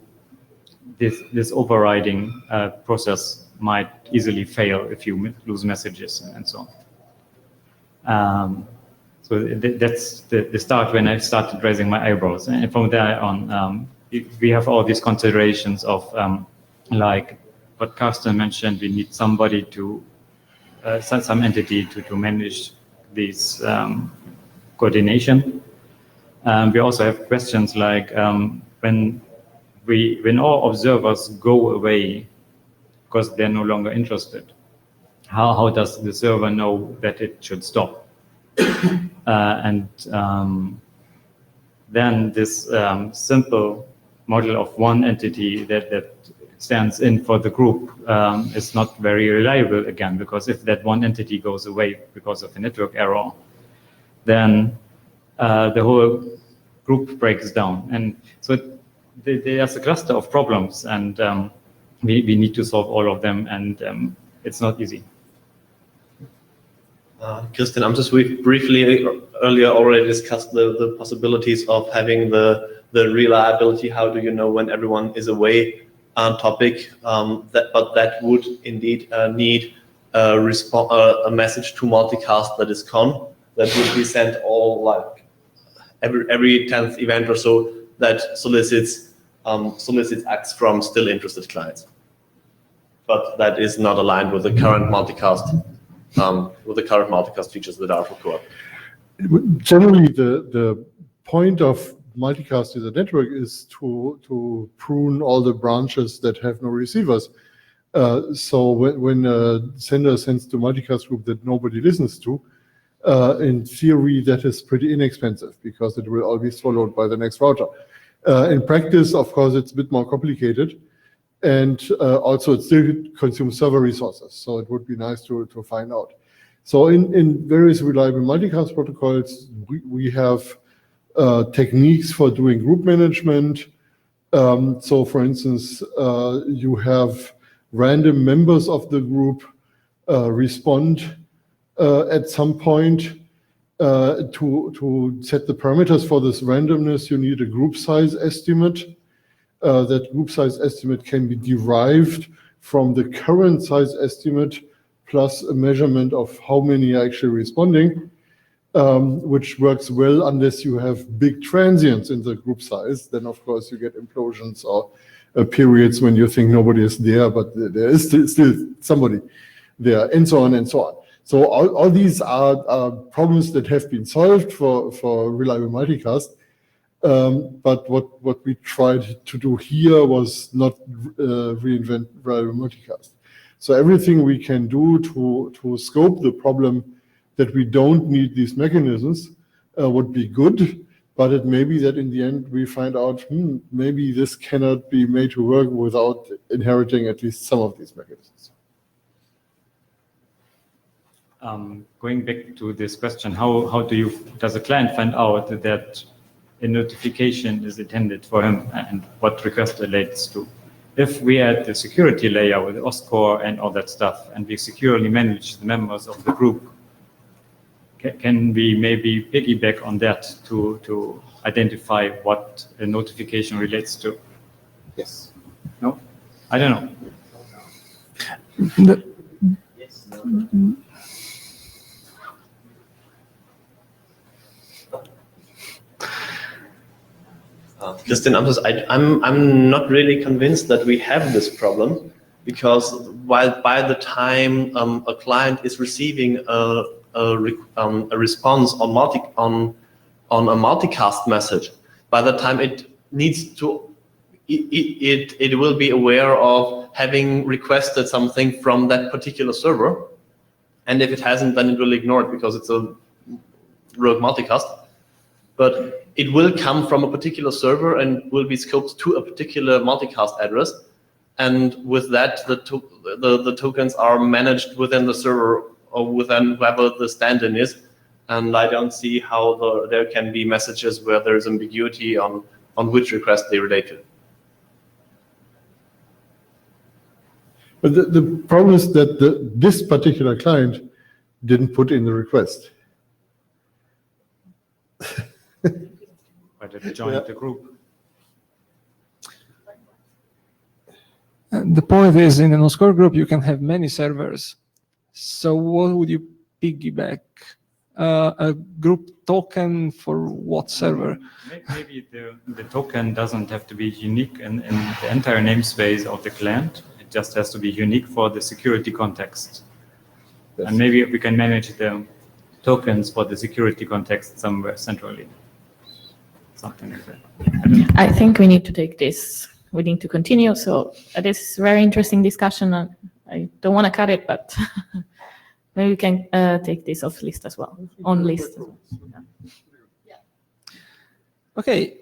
this overriding process might easily fail if you lose messages and so on. So that's the start when I started raising my eyebrows, and from there on, we have all these considerations of like what Carsten mentioned. We need somebody to some entity to manage these coordination. We also have questions like when all observers go away because they're no longer interested, how does the server know that it should stop? Then this simple model of one entity that stands in for the group is not very reliable again, because if that one entity goes away because of a network error, then the whole group breaks down. And so there's a cluster of problems, and we need to solve all of them, and it's not easy. Christian, I'm just briefly earlier already discussed the possibilities of having the reliability. How do you know when everyone is away topic? But that would indeed need a message to multicast that is con, that would be sent all like every 10th event or so, that solicits acts from still interested clients. But that is not aligned with the current multicast. With the current multicast features that are for core. Generally, the point of multicast as a network is to prune all the branches that have no receivers. So when a sender sends to multicast group that nobody listens to, in theory that is pretty inexpensive because it will all be swallowed by the next router. In practice, of course, it's a bit more complicated. And also it still consumes server resources, so it would be nice to find out. So in various reliable multicast protocols, we have techniques for doing group management. So for instance, you have random members of the group respond at some point. To set the parameters for this randomness, you need a group size estimate. That group size estimate can be derived from the current size estimate plus a measurement of how many are actually responding, which works well unless you have big transients in the group size. Then, of course, you get implosions or periods when you think nobody is there, but there is still somebody there, and so on and so on. So all these are problems that have been solved for reliable multicast. But what we tried to do here was not reinvent reliable multicast. So everything we can do to scope the problem that we don't need these mechanisms would be good, but it may be that in the end we find out, maybe this cannot be made to work without inheriting at least some of these mechanisms. Going back to this question, how does a client find out that a notification is intended for him and what request relates to? If we add the security layer with OSCORE and all that stuff, and we securely manage the members of the group, can we maybe piggyback on that to identify what a notification relates to? Yes. No? I don't know. Yes. Christian, I'm not really convinced that we have this problem, because while by the time a client is receiving a response on a multicast message, by the time it needs to, it will be aware of having requested something from that particular server, and if it hasn't, then it will ignore it because it's a rogue multicast. But it will come from a particular server and will be scoped to a particular multicast address. And with that, the tokens are managed within the server or within whoever the stand-in is. And I don't see how there can be messages where there is ambiguity on which request they relate to. But the problem is that this particular client didn't put in the request. But it joined the group. The point is, in an OSCORE group, you can have many servers. So what would you piggyback? A group token for what server? Maybe the token doesn't have to be unique in the entire namespace of the client. It just has to be unique for the security context. Yes. And maybe we can manage the tokens for the security context somewhere centrally. Something like that. I think we need to take this. We need to continue. So this is a very interesting discussion. I don't want to cut it, but maybe we can take this off list as well, on list. As well. Yeah. Okay,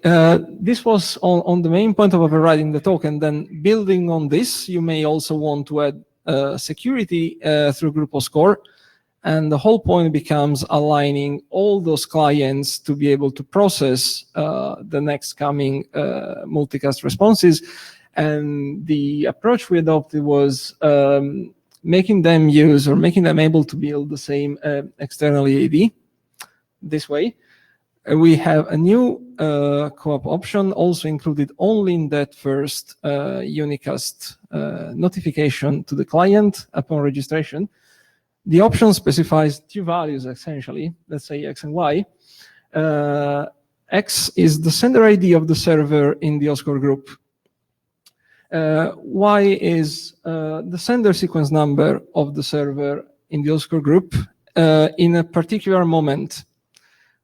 this was on the main point of overriding the token. Then building on this, you may also want to add security through Group OSCORE. And the whole point becomes aligning all those clients to be able to process the next coming multicast responses. And the approach we adopted was making them use or making them able to build the same external EAD this way. We have a new co-op option also included only in that first unicast notification to the client upon registration. The option specifies two values, essentially, let's say X and Y. X is the sender ID of the server in the OSCORE group. Y is the sender sequence number of the server in the OSCORE group in a particular moment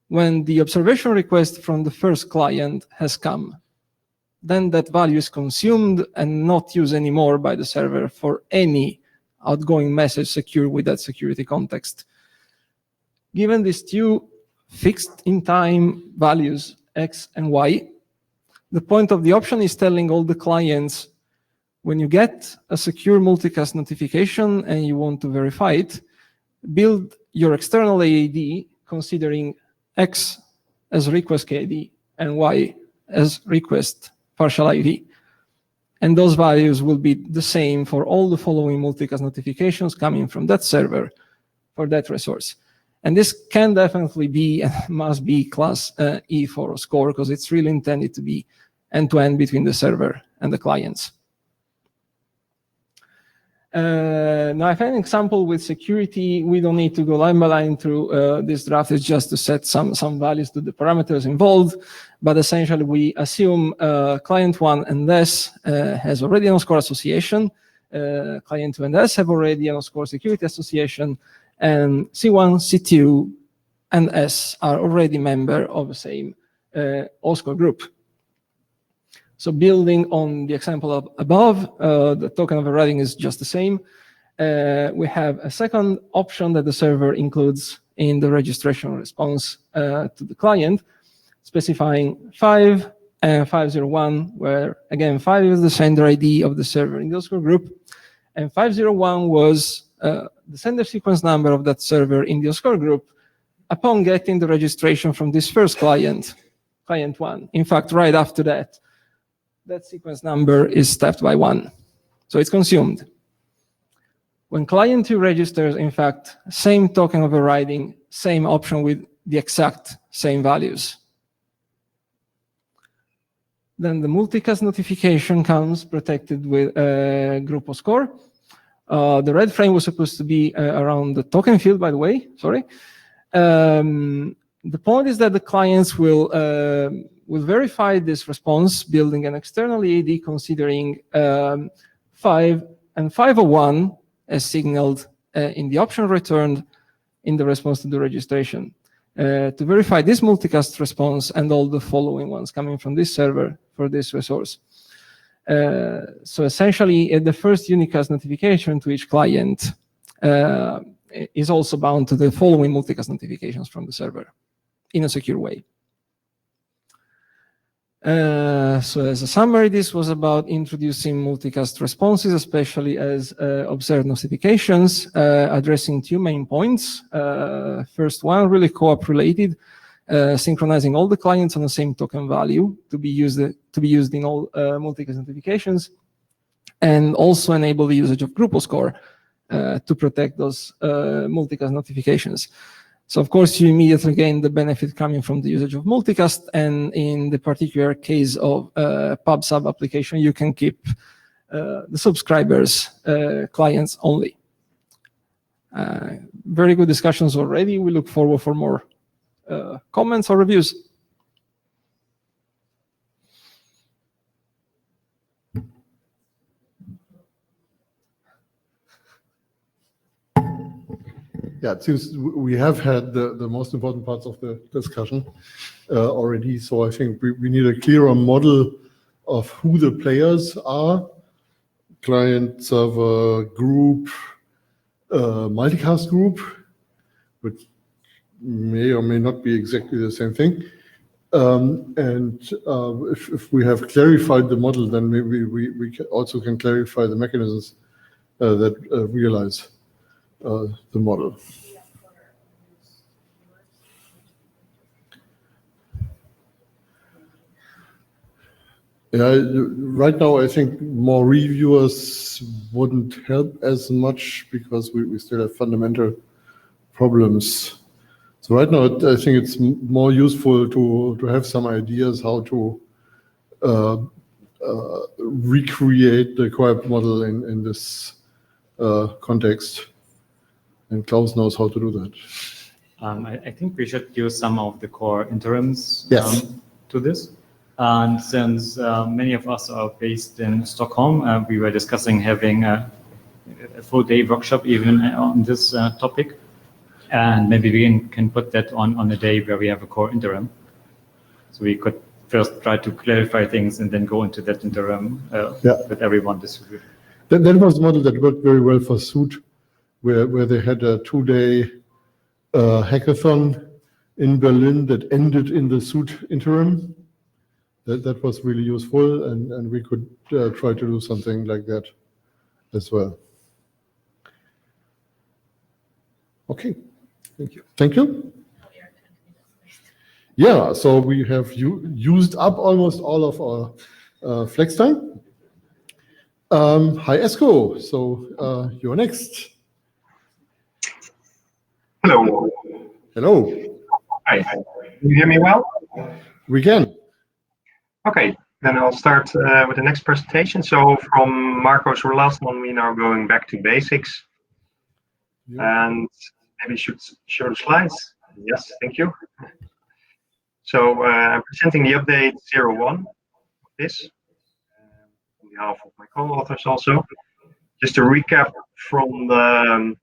when the observation request from the first client has come. Then that value is consumed and not used anymore by the server for any outgoing message secured with that security context. Given these two fixed in time values, X and Y, the point of the option is telling all the clients, when you get a secure multicast notification and you want to verify it, build your external AAD considering X as request KID and Y as request partial ID. And those values will be the same for all the following multicast notifications coming from that server for that resource. And this can definitely be and must be class E for OSCORE because it's really intended to be end-to-end between the server and the clients. Now, I have an example with security. We don't need to go line by line through this draft. It's just to set some values to the parameters involved. But essentially, we assume client 1 and S has already an OSCORE association. Client 2 and S have already an OSCORE security association. And C1, C2, and S are already member of the same OSCORE group. So building on the example of above, the token overriding is just the same. We have a second option that the server includes in the registration response to the client, specifying 5 and 501, where again, 5 is the sender ID of the server in the OSCORE group, and 501 was the sender sequence number of that server in the OSCORE group upon getting the registration from this first client, client 1. In fact, right after that, that sequence number is stepped by 1. So it's consumed. When client 2 registers, in fact, same token overriding, same option with the exact same values. Then the multicast notification comes protected with Group OSCORE. The red frame was supposed to be around the token field, by the way, sorry. The point is that the clients will verify this response, building an external EAD considering 5 and 501 as signaled in the option returned in the response to the registration. To verify this multicast response and all the following ones coming from this server for this resource. So essentially, the first unicast notification to each client is also bound to the following multicast notifications from the server in a secure way. So as a summary, this was about introducing multicast responses, especially as observed notifications, addressing two main points. First one, really co-op related, synchronizing all the clients on the same token value to be used in all multicast notifications, and also enable the usage of Group OSCORE to protect those multicast notifications. So of course, you immediately gain the benefit coming from the usage of multicast, and in the particular case of pub sub application, you can keep the subscribers' clients only. Very good discussions already. We look forward for more comments or reviews. Yeah, it seems we have had the most important parts of the discussion already. So I think we need a clearer model of who the players are: client, server, group, multicast group, which may or may not be exactly the same thing. And if we have clarified the model, then maybe we also can clarify the mechanisms that realize the model. Yeah, right now I think more reviewers wouldn't help as much because we still have fundamental problems. So right now I think it's more useful to have some ideas how to recreate the co-op model in this context. And Klaus knows how to do that. I think we should use some of the core interims Yes. to this. And since many of us are based in Stockholm, we were discussing having a full day workshop even on this topic. And maybe we can put that on a day where we have a core interim. So we could first try to clarify things and then go into that interim with everyone distributed. That was a model that worked very well for Suit, where they had a 2-day hackathon in Berlin that ended in the Suit interim. That was really useful, and we could try to do something like that as well. Okay, thank you. Thank you. Yeah, so we have used up almost all of our flex time. Hi, Esko. So you're next. Hello. Hello. Hi. Can you hear me well? We can. Okay, then I'll start with the next presentation. So from Marco's last one, we're now going back to basics. And maybe should show the slides. Yes, thank you. So I'm presenting the update 01 of this on behalf of my co-authors also. Just to recap from the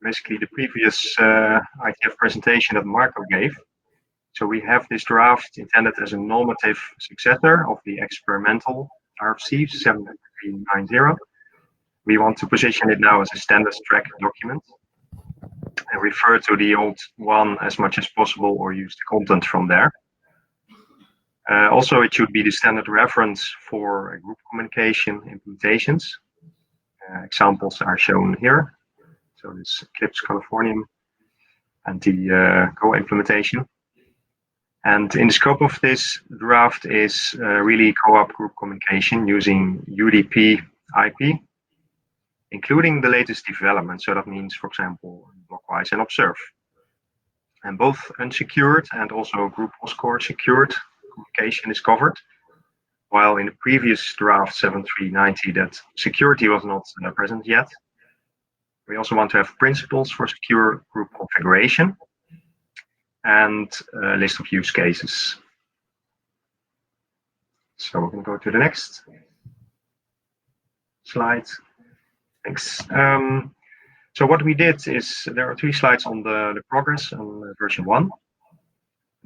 basically the previous IETF presentation that Marco gave. So we have this draft intended as a normative successor of the experimental RFC 7390. We want to position it now as a standard track document and refer to the old one as much as possible or use the content from there. Also, it should be the standard reference for group communication implementations. Examples are shown here. So this Eclipse Californium and the Go implementation. And in the scope of this draft is really co-op group communication using UDP IP, including the latest development. So that means, for example, Blockwise and Observe. And both unsecured and also group OSCORE secured communication is covered. While in the previous draft 7390 that security was not present yet. We also want to have principles for secure group configuration and a list of use cases. So we're going to go to the next slide. Thanks. So what we did is there are 3 slides on the progress on version 1.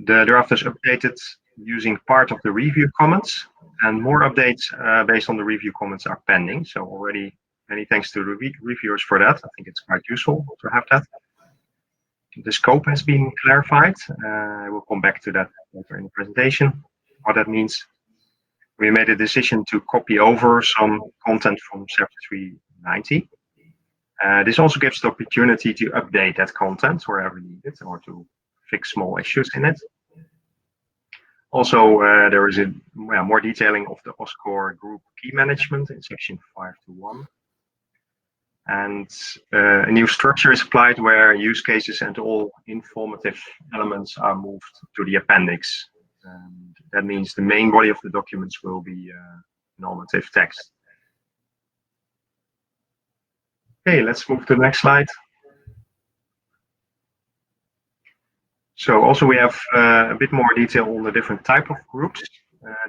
The draft is updated using part of the review comments, and more updates based on the review comments are pending. So already many thanks to the reviewers for that. I think it's quite useful to have that. The scope has been clarified. I will come back to that later in the presentation. What that means. We made a decision to copy over some content from 7390. This also gives the opportunity to update that content wherever needed or to fix small issues in it. Also, there is more detailing of the OSCORE group key management in section 5.2.1. And a new structure is applied where use cases and all informative elements are moved to the appendix. And that means the main body of the documents will be normative text. Okay, let's move to the next slide. So also we have a bit more detail on the different type of groups.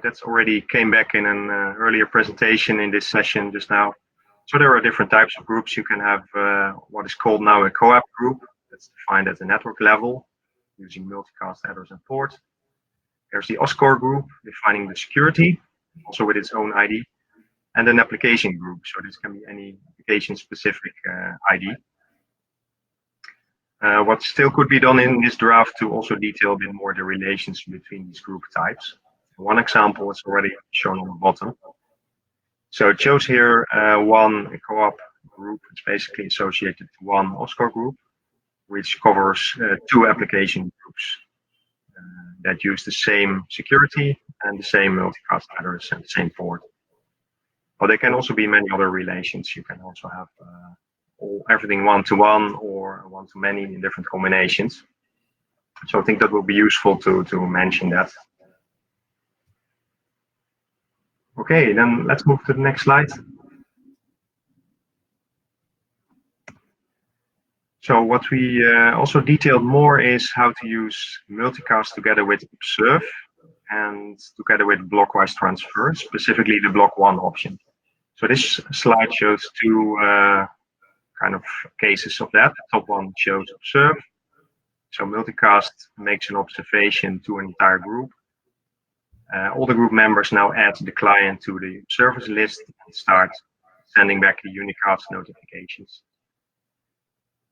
That's already came back in an earlier presentation in this session just now. So there are different types of groups. You can have what is called now a co-op group. That's defined at the network level using multicast address and port. There's the OSCORE group defining the security, also with its own ID, and an application group. So this can be any application-specific ID. What still could be done in this draft to also detail a bit more the relations between these group types. One example is already shown on the bottom. So it shows here one co-op group. It's basically associated to one OSCORE group, which covers two application groups that use the same security and the same multicast address and the same port. But there can also be many other relations. You can also have everything one-to-one or one-to-many in different combinations. So I think that will be useful to mention that. Okay, then let's move to the next slide. So what we also detailed more is how to use multicast together with observe and together with blockwise transfer, specifically the block 1 option. So this slide shows two kind of cases of that. The top one shows observe. So multicast makes an observation to an entire group. All the group members now add the client to the observers list and start sending back the unicast notifications.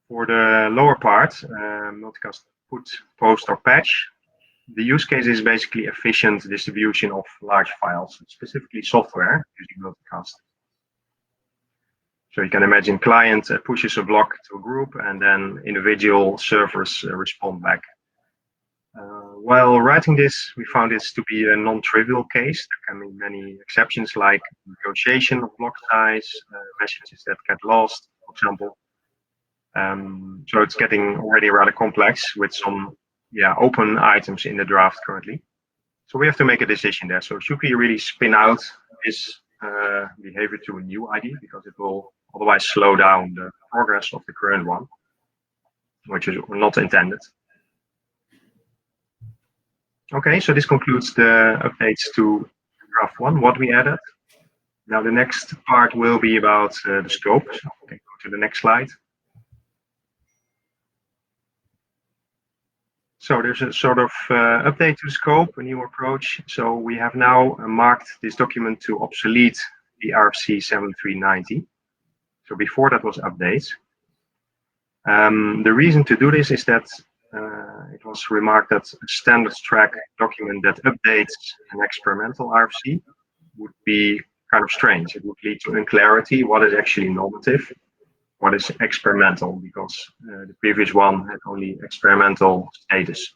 For the lower part, multicast put, post, or patch, the use case is basically efficient distribution of large files, specifically software using multicast. So you can imagine client pushes a block to a group and then individual servers respond back. While writing this, we found this to be a non-trivial case. There can be many exceptions like negotiation of block size, messages that get lost, for example. So it's getting already rather complex with some open items in the draft currently. So we have to make a decision there. So should we really spin out this behavior to a new ID, because it will otherwise slow down the progress of the current one, which is not intended. Okay, so this concludes the updates to draft 1, what we added. Now the next part will be about the scope. So we can go to the next slide. So there's a sort of update to the scope, a new approach. So we have now marked this document to obsolete the RFC 7390. So before that was updates. The reason to do this is that it was remarked that a standards track document that updates an experimental RFC would be kind of strange. It would lead to unclarity what is actually normative, what is experimental, because the previous one had only experimental status.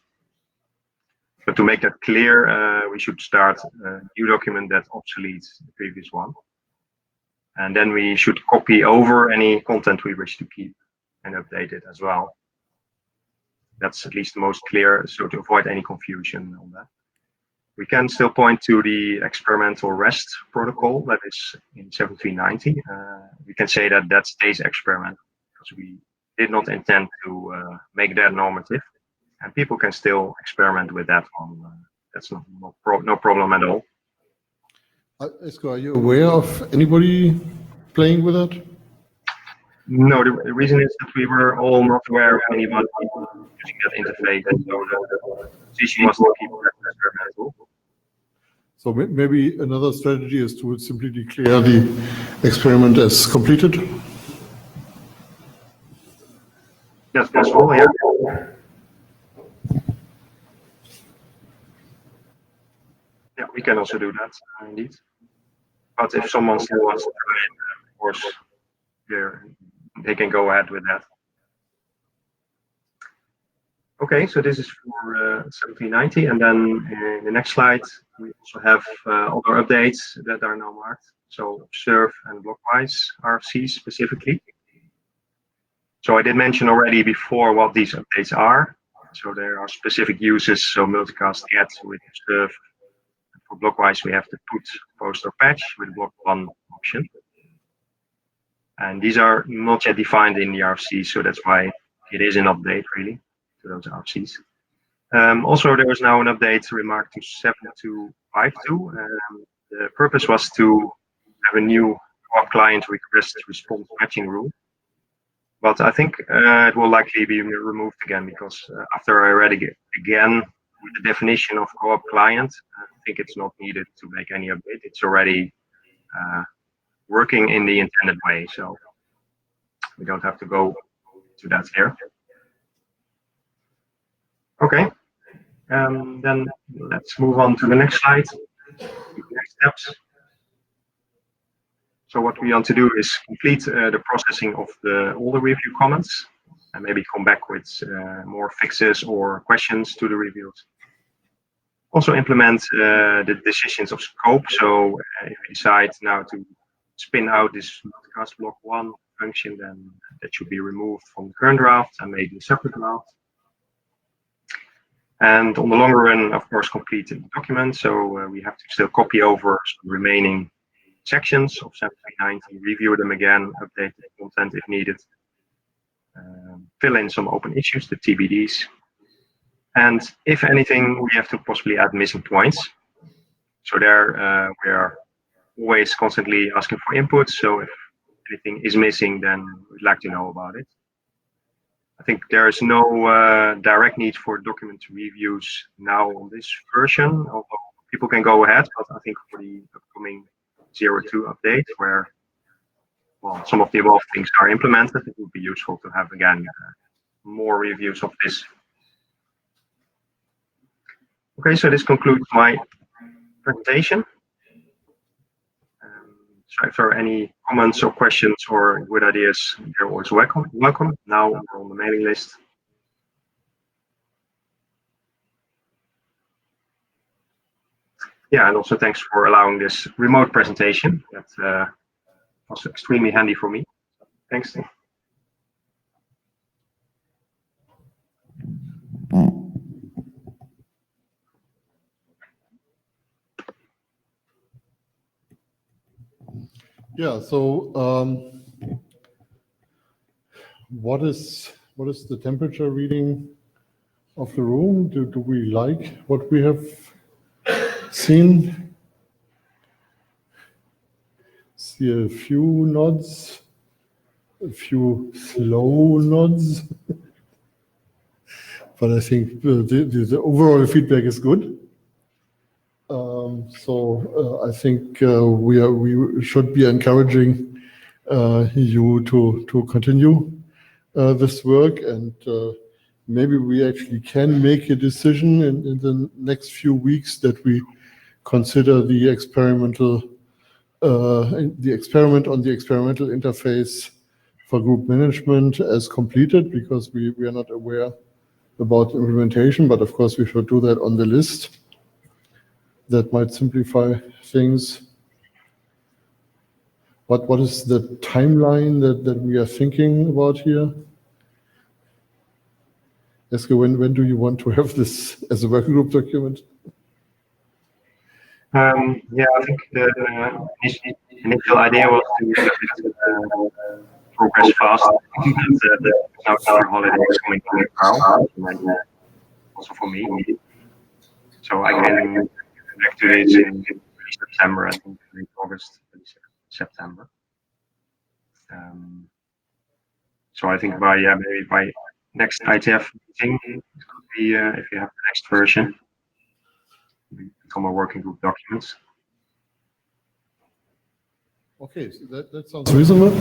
But to make that clear, we should start a new document that obsoletes the previous one. And then we should copy over any content we wish to keep and update it as well. That's at least the most clear, so to avoid any confusion on that. We can still point to the experimental REST protocol that is in 7390. We can say that that stays experimental because we did not intend to make that normative, and people can still experiment with that one. That's no problem at all. Esko, are you aware of anybody playing with it? No, the reason is that we were all not aware of anyone using that interface, and so the decision was to keep it experimental. So maybe another strategy is to simply declare the experiment as completed? That's possible, yeah. Yeah, we can also do that, indeed. But if someone still wants to try it, of course, they can go ahead with that. Okay, so this is for 7390, and then in the next slide, we also have other updates that are now marked. So observe and blockwise RFCs specifically. So I did mention already before what these updates are. So there are specific uses, so multicast get with observe. For blockwise, we have the put, post, or patch with block 1 option. And these are not yet defined in the RFC, so that's why it is an update really to those RFCs. Also, there is now an update remark to 7252. The purpose was to have a new client request response matching rule. But I think it will likely be removed again, because after I read it again with the definition of co-op client, I think it's not needed to make any update. It's already working in the intended way, so we don't have to go to that here. Okay, then let's move on to the next slide. Next steps. So what we want to do is complete the processing of all the review comments, and maybe come back with more fixes or questions to the reviews. Also implement the decisions of scope. So if we decide now to spin out this multicast block 1 function, then that should be removed from the current draft and made a separate draft. And on the longer run, of course, complete the document. So we have to still copy over some remaining sections of 7390, review them again, update the content if needed, fill in some open issues, the TBDs. And if anything, we have to possibly add missing points. So there we are always constantly asking for input. So if anything is missing, then we'd like to know about it. I think there is no direct need for document reviews now on this version, although people can go ahead, but I think for the upcoming 02 update, where some of the above things are implemented, it would be useful to have again more reviews of this. Okay, so this concludes my presentation. So if there are any comments or questions or good ideas, they're always welcome. Now we're on the mailing list. Yeah, and also thanks for allowing this remote presentation. That was extremely handy for me. Thanks. Yeah, so what is the temperature reading of the room? Do we like what we have seen? See a few nods, a few slow nods, but I think the overall feedback is good. So I think we should be encouraging you to continue this work, and maybe we actually can make a decision in the next few weeks that we consider the experiment on the experimental interface for group management as completed, because we are not aware about implementation, but of course we should do that on the list. That might simplify things. But what is the timeline that we are thinking about here? Eske, when do you want to have this as a working group document? Yeah, I think the initial idea was to progress fast. Now summer holidays coming to now, also for me. So I can back to this in September, I think, late August, September. So I think maybe by next IETF meeting, it could be if you have the next version, become a working group documents. Okay, so that sounds reasonable.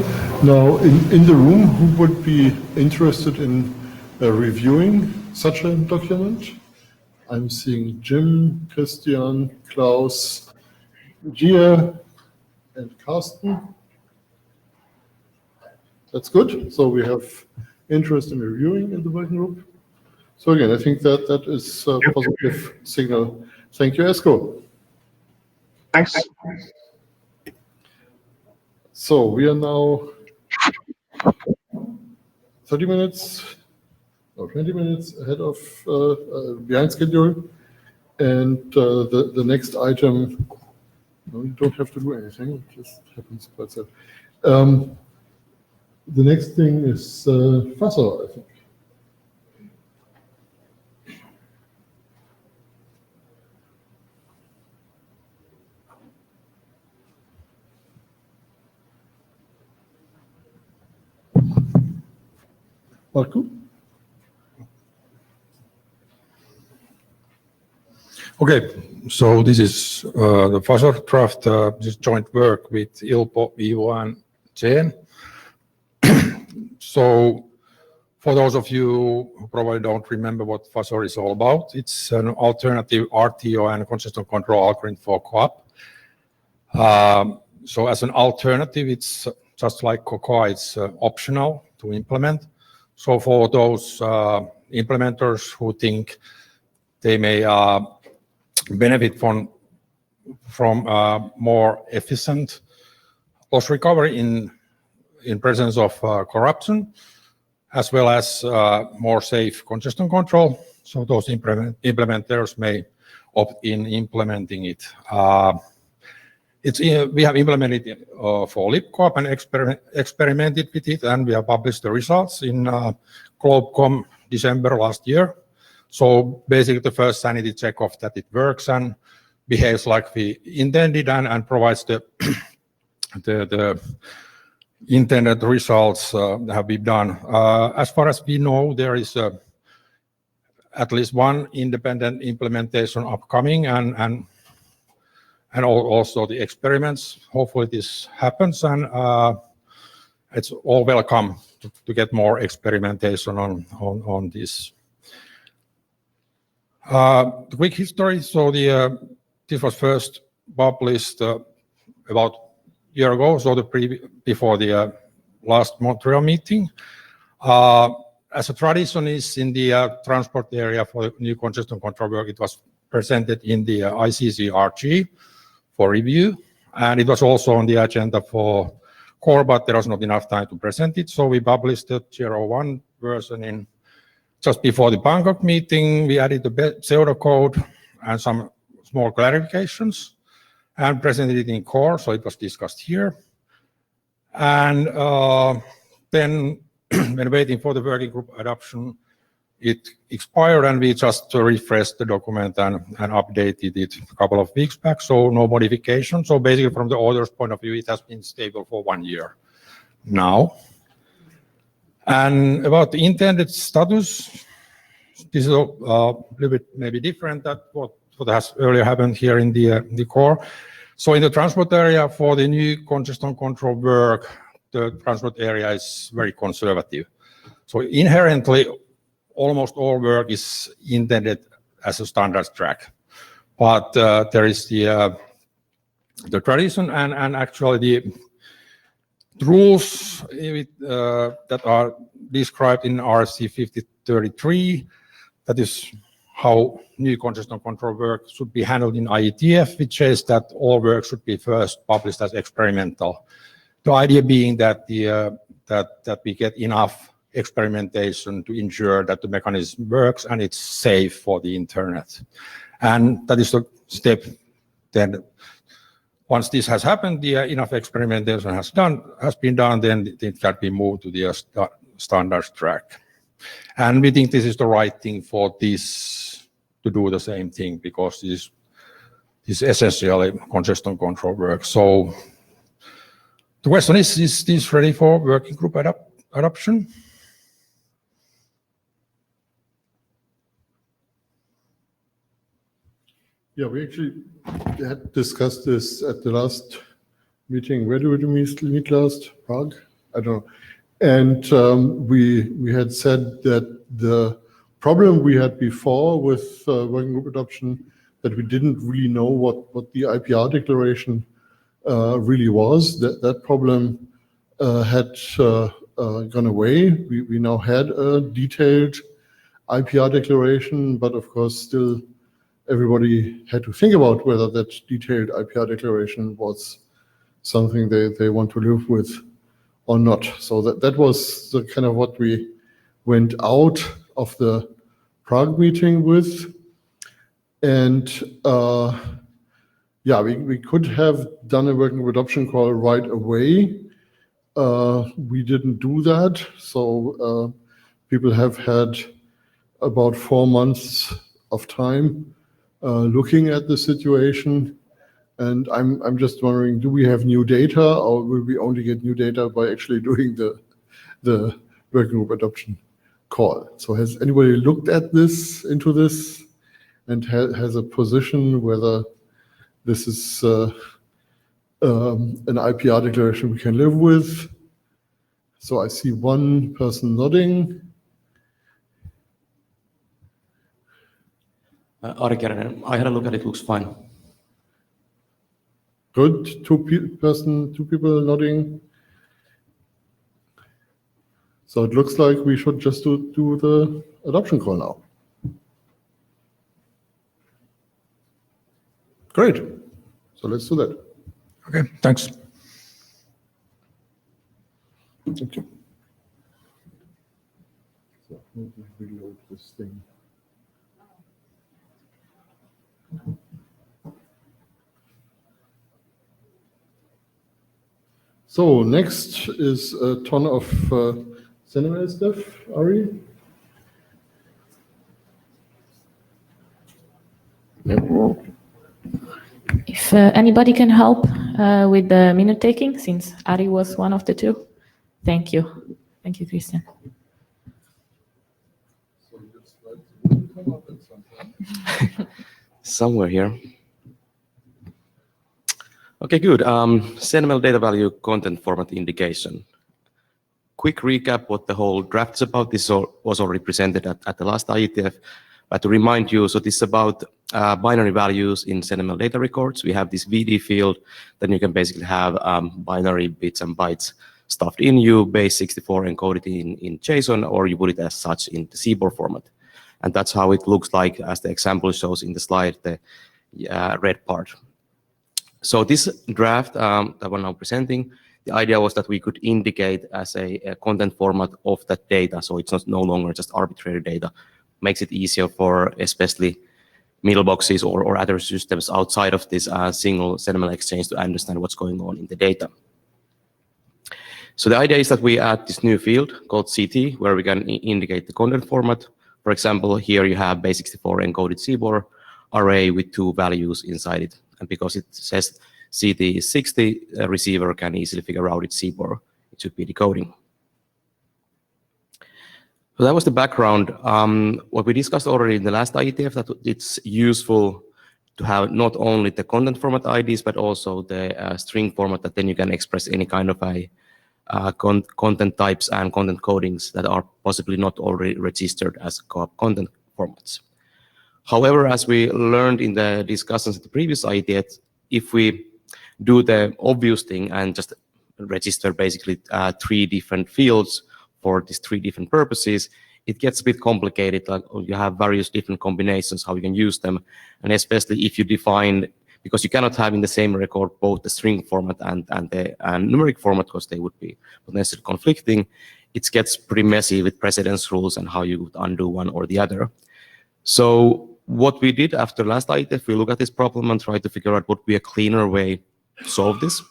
Now, in the room, who would be interested in reviewing such a document? I'm seeing Jim, Christian, Klaus, Gia, and Carsten. That's good. So we have interest in reviewing in the working group. So again, I think that is a positive signal. Thank you, Esko. Thanks. So we are now 30 minutes or 20 minutes ahead of behind schedule. And the next item, no, you don't have to do anything, it just happens by itself. The next thing is Fuzzer, I think. Marco? Okay, so this is the Fuzzer draft, this joint work with ILPO, Ivo, and Jen. So for those of you who probably don't remember what Fuzzer is all about, it's an alternative RTO and consistent control algorithm for co-op. So as an alternative, it's just like COCOA, it's optional to implement. So for those implementers who think they may benefit from more efficient loss recovery in presence of corruption, as well as more safe congestion control. So those implementers may opt in implementing it. We have implemented it for LibCoop and experimented with it, and we have published the results in GlobeCom December last year. So basically the first sanity check of that it works and behaves like we intended and provides the intended results have been done. As far as we know, there is at least one independent implementation upcoming and also the experiments. Hopefully this happens, and it's all welcome to get more experimentation on this. The quick history. So this was first published about a year ago, so before the last Montreal meeting. As a tradition is in the transport area for new congestion control work, it was presented in the ICC-RG for review, and it was also on the agenda for core, but there was not enough time to present it, so we published the GR01 version in just before the Bangkok meeting. We added the pseudocode and some small clarifications and presented it in core, so it was discussed here. And then when waiting for the working group adoption, it expired, and we just refreshed the document and updated it a couple of weeks back, so no modification. So basically from the author's point of view, it has been stable for 1 year now. And about the intended status, this is a little bit maybe different than what has earlier happened here in the core. So in the transport area for the new congestion control work, the transport area is very conservative. So inherently, almost all work is intended as a standards track. But there is the tradition and actually the rules that are described in RFC 5033, that is how new congestion control work should be handled in IETF, which says that all work should be first published as experimental. The idea being that that we get enough experimentation to ensure that the mechanism works and it's safe for the internet. And that is the step then. Once this has happened, enough experimentation has been done, then it can be moved to the standards track. And we think this is the right thing for this to do the same thing, because this is essentially congestion control work. So the question is this ready for working group adoption? Yeah, we actually had discussed this at the last meeting. Where did we meet last? Prague? I don't know. And we had said that the problem we had before with working group adoption, that we didn't really know what the IPR declaration really was. That problem had gone away. We now had a detailed IPR declaration, but of course still everybody had to think about whether that detailed IPR declaration was something they want to live with or not. So that was the kind of what we went out of the Prague meeting with. And yeah, we could have done a working group adoption call right away, we didn't do that. So people have had about 4 months of time looking at the situation. And I'm just wondering, do we have new data, or will we only get new data by actually doing the working group adoption call? So has anybody looked at this, into this, and has a position whether this is an IPR declaration we can live with? So I see one person nodding. Ari Kerinen, I had a look at it, looks fine. Good, two people nodding. So it looks like we should just do the adoption call now. Great, so let's do that. Okay, thanks. Thank you. So let me reload this thing. So next is a ton of cinema stuff, Ari. If anybody can help with the minute taking, since Ari was one of the two. Thank you. Thank you, Christian. Somewhere here. Okay, good. CNML data value content format indication. Quick recap what the whole draft is about. This was already presented at the last IETF. But to remind you, so this is about binary values in CNML data records. We have this VD field, then you can basically have binary bits and bytes stuffed in you, base 64 encoded in JSON, or you put it as such in the CBOR format. And that's how it looks like, as the example shows in the slide, the red part. So this draft that we're now presenting, the idea was that we could indicate as a content format of that data, so it's no longer just arbitrary data. Makes it easier for especially mailboxes or other systems outside of this single CNML exchange to understand what's going on in the data. So the idea is that we add this new field called CT, where we can indicate the content format. For example, here you have base64 encoded CBOR array with 2 values inside it. And because it says CT60, a receiver can easily figure out its CBOR. It should be decoding. So that was the background. What we discussed already in the last IETF, that it's useful to have not only the content format IDs, but also the string format that then you can express any kind of a content types and content codings that are possibly not already registered as content formats. However, as we learned in the discussions at the previous IETF, if we do the obvious thing and just register basically 3 different fields for these 3 different purposes, it gets a bit complicated. Like you have various different combinations how you can use them, and especially if you define, because you cannot have in the same record both the string format and the numeric format, because they would be potentially conflicting. It gets pretty messy with precedence rules and how you would undo one or the other. So what we did after last IETF, we look at this problem and try to figure out what would be a cleaner way to solve this.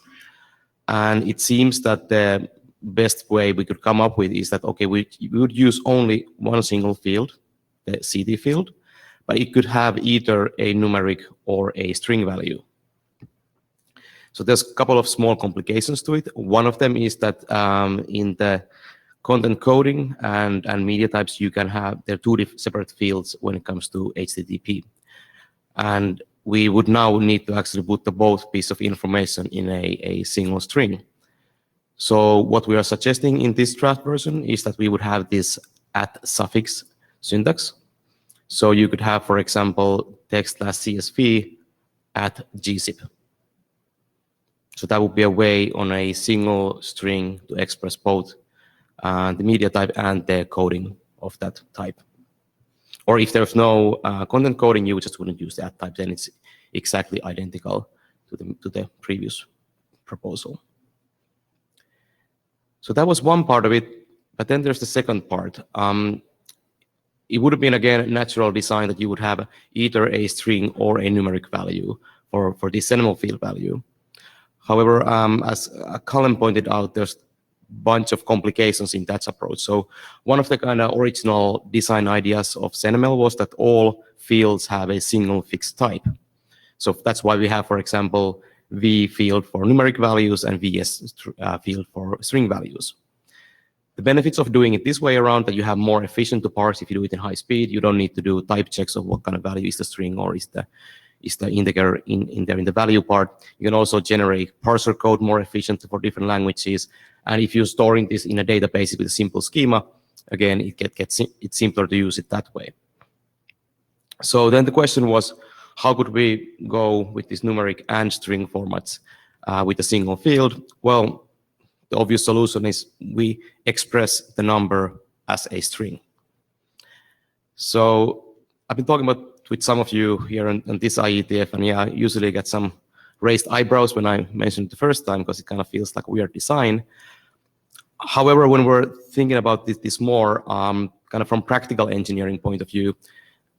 And it seems that the best way we could come up with is that, okay, we would use only one single field, the CT field, but it could have either a numeric or a string value. So there's a couple of small complications to it. One of them is that in the content coding and media types, you can have, there are 2 separate fields when it comes to HTTP. And we would now need to actually put the both piece of information in a single string. So what we are suggesting in this draft version is that we would have this @ suffix syntax. So you could have, for example, text/CSV @gzip. So that would be a way on a single string to express both the media type and the coding of that type. Or if there's no content coding, you just wouldn't use that type, then it's exactly identical to the previous proposal. So that was one part of it, but then there's the second part. It would have been, again, natural design that you would have either a string or a numeric value for this CNML field value. However, as Colin pointed out, there's bunch of complications in that approach. So one of the kind of original design ideas of ZenML was that all fields have a single fixed type. So that's why we have, for example, V field for numeric values and VS field for string values. The benefits of doing it this way around, that you have more efficient to parse if you do it in high speed. You don't need to do type checks of what kind of value is the string or is the integer in there in the value part. You can also generate parser code more efficiently for different languages. And if you're storing this in a database with a simple schema, again, it's simpler to use it that way. So then the question was, how could we go with this numeric and string formats with a single field? Well, the obvious solution is we express the number as a string. So I've been talking about with some of you here on this IETF, and yeah, I usually get some raised eyebrows when I mention it the first time because it kind of feels like weird design. However, when we're thinking about this more, kind of from practical engineering point of view,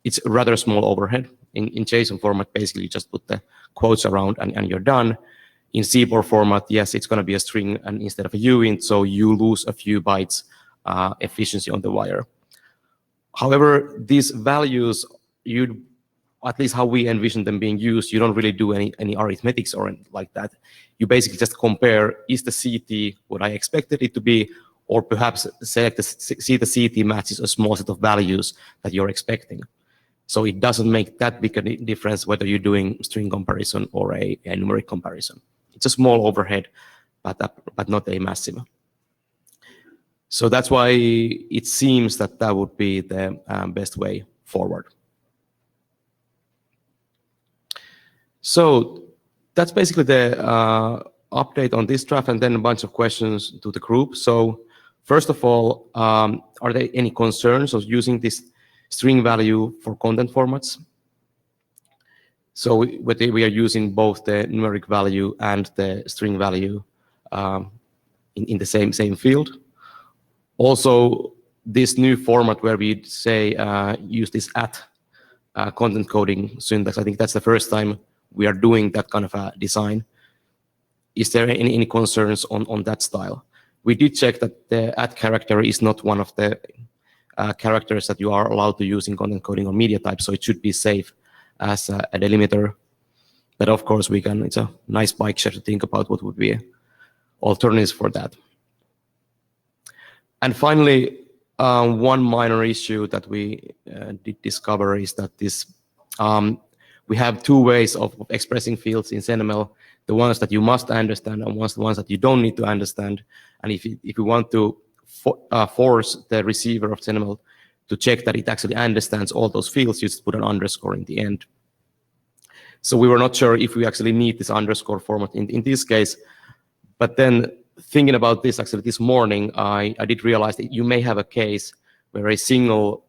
it's a rather small overhead. In JSON format, basically you just put the quotes around and you're done. In CBOR format, yes, it's going to be a string and instead of a uint, so you lose a few bytes efficiency on the wire. However, these values, at least how we envision them being used, you don't really do any arithmetics or anything like that. You basically just compare, is the CT what I expected it to be, or perhaps select see the CT matches a small set of values that you're expecting. So it doesn't make that big a difference whether you're doing string comparison or a numeric comparison. It's a small overhead, but not a massive. So that's why it seems that that would be the best way forward. So that's basically the update on this draft, and then a bunch of questions to the group. So first of all, are there any concerns of using this string value for content formats? So whether we are using both the numeric value and the string value in the same field. Also, this new format where we say use this content coding syntax, I think that's the first time we are doing that kind of a design. Is there any concerns on that style? We did check that the character is not one of the characters that you are allowed to use in content coding or media type, so it should be safe as a delimiter. But of course, it's a nice bike share to think about what would be alternatives for that. And finally, one minor issue that we did discover is that we have two ways of expressing fields in ZenML, the ones that you must understand and the ones that you don't need to understand. And if you want to force the receiver of ZenML to check that it actually understands all those fields, you just put an underscore in the end. So we were not sure if we actually need this underscore format in this case. But then thinking about this actually this morning, I did realize that you may have a case where a single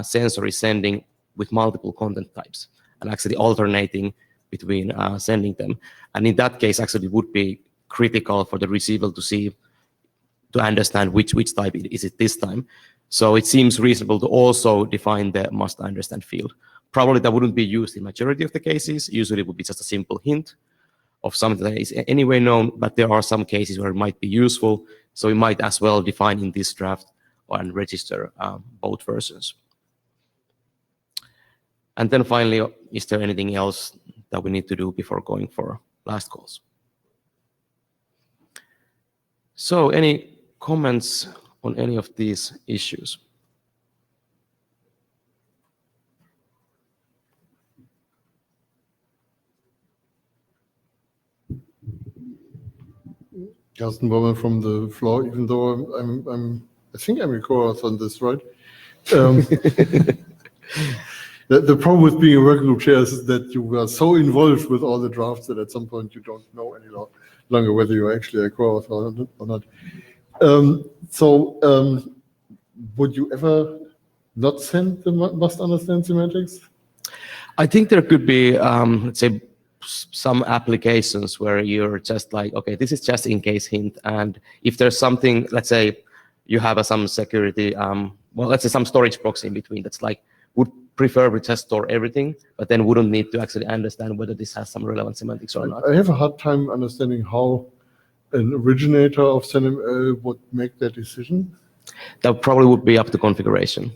sensor is sending with multiple content types and actually alternating between sending them. And in that case, actually it would be critical for the receiver to understand which type is it this time. So it seems reasonable to also define the must understand field. Probably that wouldn't be used in majority of the cases. Usually it would be just a simple hint of something that is anyway known, but there are some cases where it might be useful. So we might as well define in this draft and register both versions. And then finally, is there anything else that we need to do before going for last calls? So any comments on any of these issues? Carsten Baumann from the floor, even though I think I'm a co-author on this, right? The problem with being a working group chair is that you are so involved with all the drafts that at some point you don't know any longer whether you're actually a co-author or not. Would you ever not send the must understand semantics? I think there could be, let's say, some applications where you're just like, okay, this is just in case hint. And if there's something, let's say you have some security, well, let's say some storage box in between that's like, would prefer we just store everything, but then wouldn't need to actually understand whether this has some relevant semantics or not. I have a hard time understanding how an originator of SendML would make that decision? That probably would be up to configuration.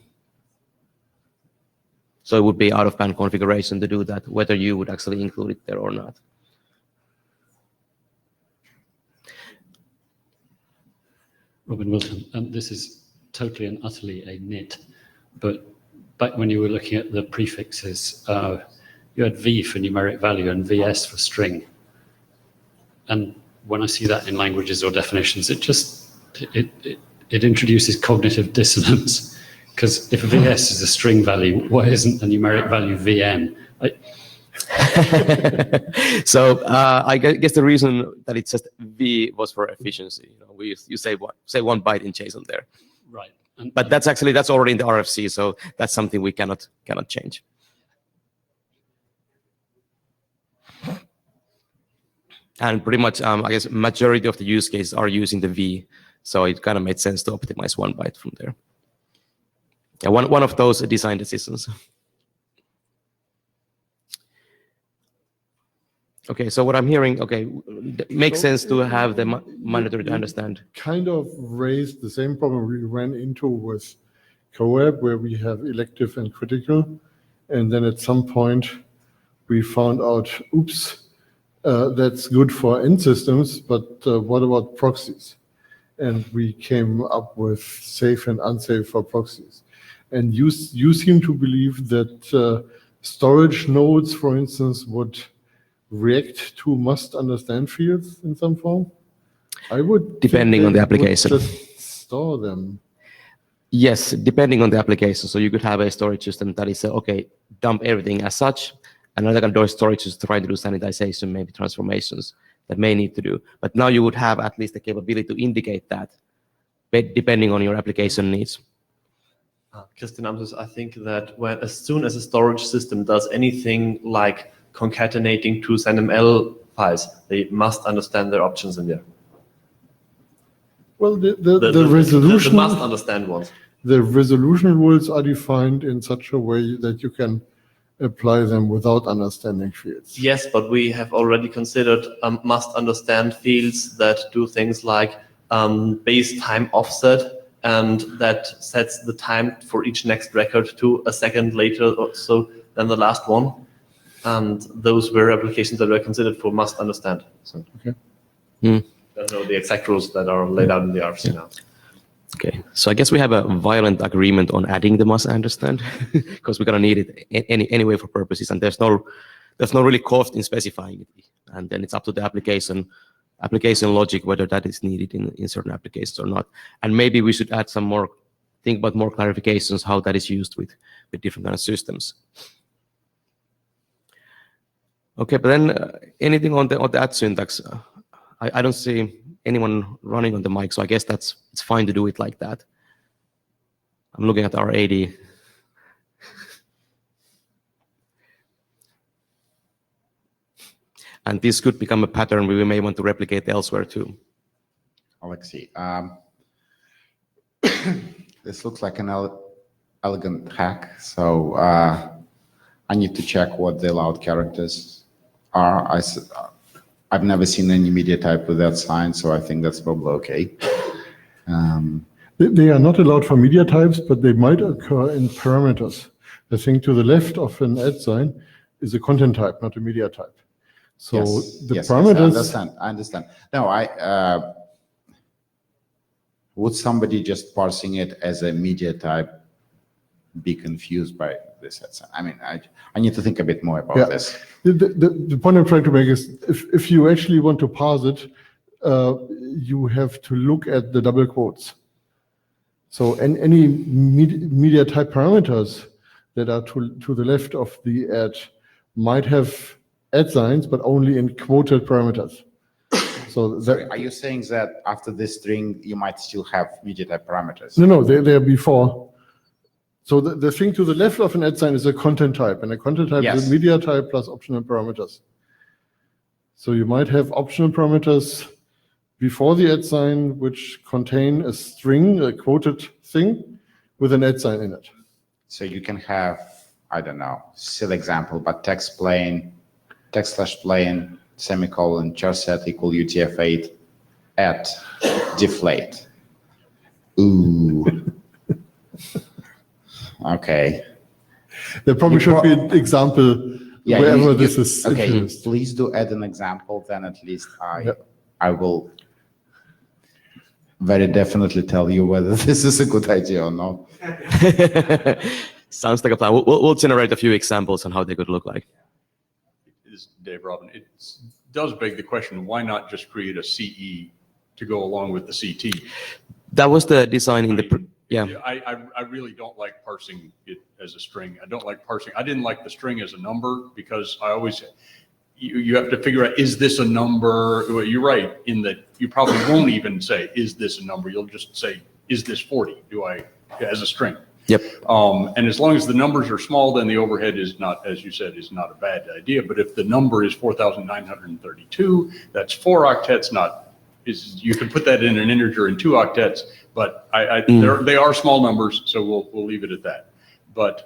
So it would be out-of-band configuration to do that, whether you would actually include it there or not. Robin Wilson, this is totally and utterly a nit, but back when you were looking at the prefixes, you had V for numeric value and VS for string. And when I see that in languages or definitions, it introduces cognitive dissonance. Because if VS is a string value, why isn't the numeric value VN? So I guess the reason that it says V was for efficiency. You say 1 byte in JSON there. Right. But that's already in the RFC, so that's something we cannot change. And pretty much, I guess, majority of the use cases are using the V, so it kind of made sense to optimize 1 byte from there. Yeah, one of those design decisions. Okay, so what I'm hearing, makes sense to have the monitor to understand. Kind of raised the same problem we ran into with CoAP, where we have elective and critical, and then at some point we found out, oops, that's good for end systems, but what about proxies? And we came up with safe and unsafe for proxies. And you seem to believe that storage nodes, for instance, would react to must understand fields in some form? I would depending on the application. Just store them. Yes, depending on the application. So you could have a storage system that is okay, dump everything as such. Another kind of storage is trying to do sanitization, maybe transformations that may need to do. But now you would have at least the capability to indicate that, depending on your application needs. Christian, I think that as soon as a storage system does anything like concatenating two SendML files, they must understand their options in there. Well, the resolution... The must understand ones. The resolution rules are defined in such a way that you can apply them without understanding fields. Yes, but we have already considered must understand fields that do things like base time offset, and that sets the time for each next record to a second later or so than the last one. And those were applications that were considered for must understand. So, okay. I don't know the exact rules that are laid out in the RFC now. Okay, so I guess we have a violent agreement on adding the must understand because we're gonna need it anyway for purposes, and there's no really cost in specifying it, and then it's up to the application logic whether that is needed in certain applications or not. And maybe we should add some more, think about more clarifications how that is used with different kind of systems. Okay, but then anything on the add syntax? I don't see anyone running on the mic, so I guess it's fine to do it like that. I'm looking at our AD. And this could become a pattern we may want to replicate elsewhere too. Alexei, this looks like an elegant hack. So I need to check what the allowed characters are. I've never seen any media type with that sign, so I think that's probably okay. They are not allowed for media types, but they might occur in parameters. The thing to the left of an add sign is a content type, not a media type. So the parameters... Yes, I understand. No, would somebody just parsing it as a media type be confused by this? I mean, I need to think a bit more about this. The point I'm trying to make is if you actually want to parse it, you have to look at the double quotes. So any media type parameters that are to the left of the add might have add signs, but only in quoted parameters. So sorry, are you saying that after this string, you might still have media type parameters? No, they're before. So the thing to the left of an add sign is a content type, and a content type is a media type plus optional parameters. So you might have optional parameters before the add sign, which contain a string, a quoted thing, with an add sign in it. So you can have, I don't know, silly example, but text plain, text/plain, semicolon, char set equal UTF-8, at deflate. Ooh. Okay. There probably should be an example wherever this is okay, introduced. please do add an example, then at least I will very definitely tell you whether this is a good idea or not. Sounds like a plan. We'll generate a few examples on how they could look like. Is Dave Robin, it does beg the question, why not just create a CE to go along with the CT? That was the design in the, I really don't like parsing it as a string. I don't like parsing. I didn't like the string as a number because I always, you have to figure out, is this a number? Well, you're right in that you probably won't even say, is this a number? You'll just say, is this 40? As a string. Yep. And as long as the numbers are small, then the overhead is not, as you said, is not a bad idea. But if the number is 4,932, that's 4 octets, you can put that in an integer in 2 octets, but they are small numbers, so we'll leave it at that. But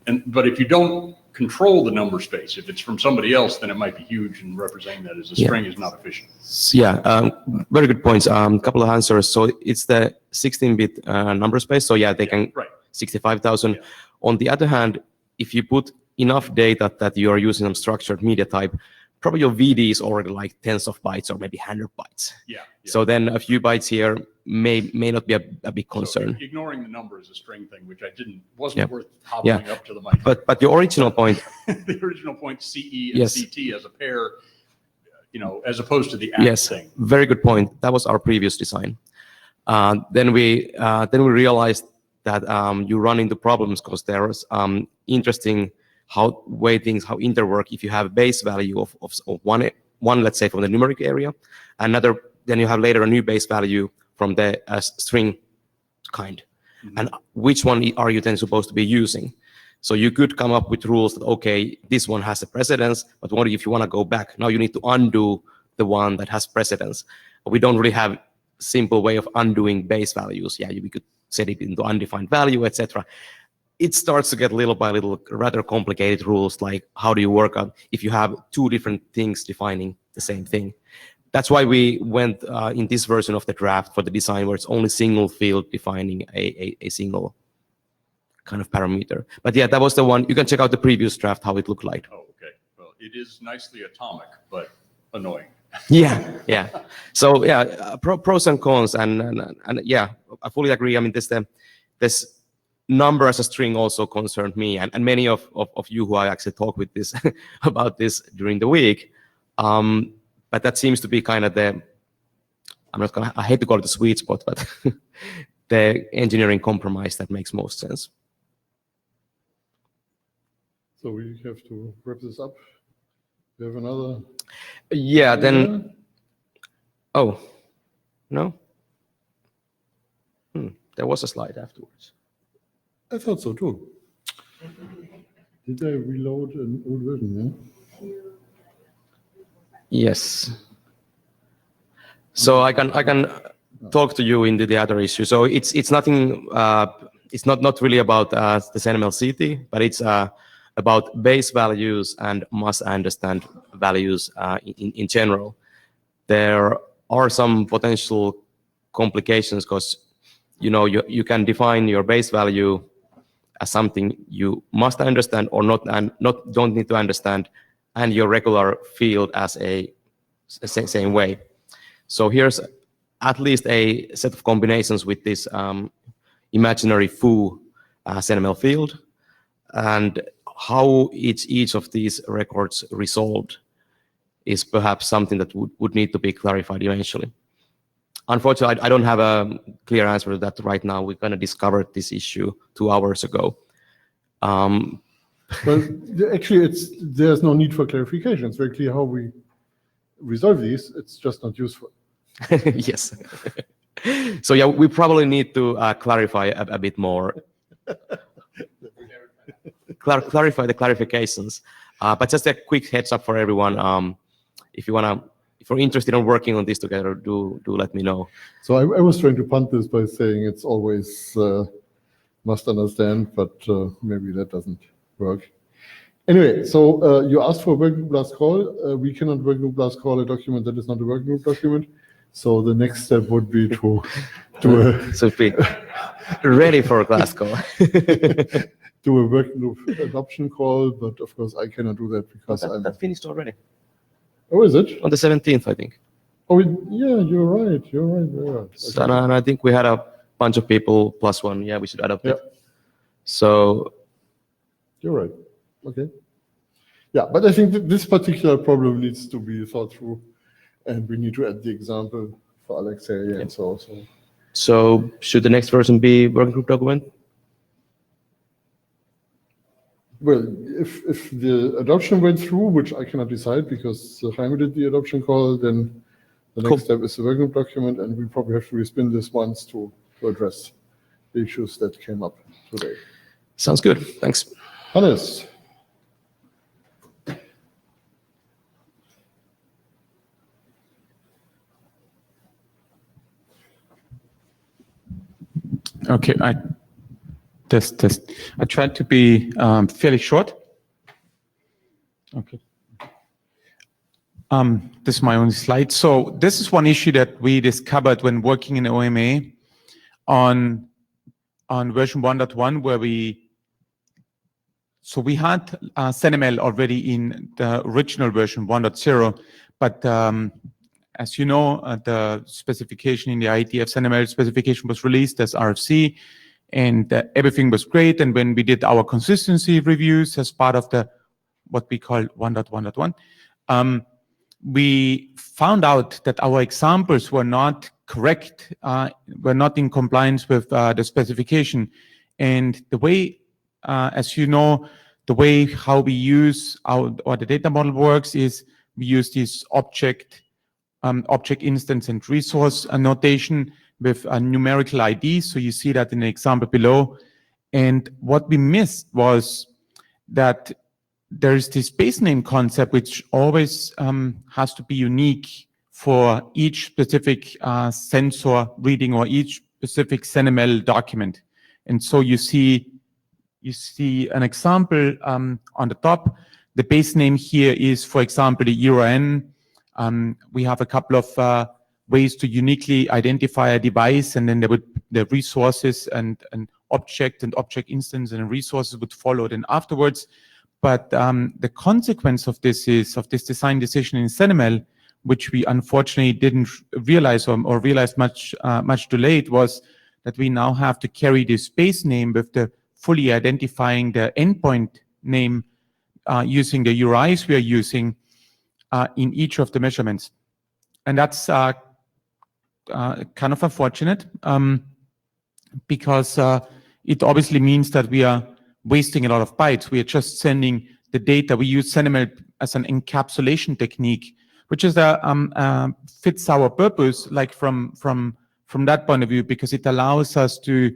if you don't control the number space, if it's from somebody else, then it might be huge, and representing that as a string is not efficient. Yeah, very good points. Couple of answers. So it's the 16-bit number space. So they can 65,000. On the other hand, if you put enough data that you are using some structured media type, probably your VD is already like tens of bytes or maybe 100 bytes. Yeah. So then a few bytes here may not be a big concern. So ignoring the number is a string thing, which wasn't worth hobbling up to the mic. But your original point. The original point, CE and CT as a pair, as opposed to the app thing. Very good point. That was our previous design. Then we realized that you run into problems because there was interesting how interwork if you have a base value of one, let's say from the numeric area, then you have later a new base value from the string kind. Mm-hmm. And which one are you then supposed to be using? So you could come up with rules that, okay, this one has a precedence, but what if you want to go back? Now you need to undo the one that has precedence. We don't really have simple way of undoing base values. We could set it into undefined value, etc. It starts to get little by little rather complicated rules, like how do you work out if you have 2 different things defining the same thing. That's why we went in this version of the draft for the design where it's only single field defining a single kind of parameter. But that was the one. You can check out the previous draft, how it looked like. Oh, okay. Well, it is nicely atomic, but annoying. Yeah. So pros and cons, and I fully agree. I mean, this number as a string also concerned me, and many of you who I actually talked with this about this during the week. But that seems to be kind of I hate to call it the sweet spot, but the engineering compromise that makes most sense. So we have to wrap this up. We have another. Yeah, then. Oh, no? There was a slide afterwards. I thought so too. Did I reload an old version? Yes. So I can talk to you into the other issue. So it's nothing. It's not really about the ZML-CT, but it's about base values and must understand values in general. There are some potential complications because you can define your base value as something you must understand or don't need to understand, and your regular field as a same way. So here's at least a set of combinations with this imaginary foo ZML field, and how each of these records resolved is perhaps something that would need to be clarified eventually. Unfortunately, I don't have a clear answer to that right now. We kind of discovered this issue 2 hours ago. Well, actually, there's no need for clarification. It's very clear how we resolve these. It's just not useful. Yes. So we probably need to clarify a bit more. Clarify the clarifications. But just a quick heads up for everyone. If you're interested in working on this together, do let me know. So I was trying to punt this by saying it's always must understand, but maybe that doesn't work. Anyway, so you asked for a working group last call. We cannot working group last call a document that is not a working group document. So the next step would be to So be ready for Glasgow. do a working group adoption call, but of course I cannot do that because that finished already. Oh, is it? On the 17th, I think. Oh, yeah, you're right. You're right. You're right. So, and I think we had a bunch of people plus one. Yeah, we should adopt it. So. You're right. Okay. Yeah, but I think that this particular problem needs to be thought through, and we need to add the example for Alexei and so. So should the next version be working group document? Well, if the adoption went through, which I cannot decide because Jaime did the adoption call, then the next step is the working group document, and we probably have to respin this once to address the issues that came up today. Sounds good. Thanks. Hannes. Okay, test. I tried to be fairly short. Okay. This is my only slide. So this is one issue that we discovered when working in OMA on version 1.1, where we had CNML already in the original version 1.0, but as you know, the specification in the IETF CNML specification was released as RFC, and everything was great. And when we did our consistency reviews as part of the what we call 1.1.1, we found out that our examples were not correct, were not in compliance with the specification. And the way, as you know, the way how we use or the data model works is we use this object instance and resource notation with a numerical ID. So you see that in the example below. And what we missed was that there is this base name concept, which always has to be unique for each specific sensor reading or each specific CNML document. And so you see an example on the top. The base name here is, for example, the ERN. We have a couple of ways to uniquely identify a device, and then the resources and object instance and resources would follow then afterwards. But the consequence of this design decision in CNML, which we unfortunately didn't realize or realized much too late, was that we now have to carry this base name with the fully identifying the endpoint name using the URIs we are using in each of the measurements. And that's kind of unfortunate because it obviously means that we are wasting a lot of bytes. We are just sending the data. We use CNML as an encapsulation technique, which is fits our purpose, like from that point of view, because it allows us to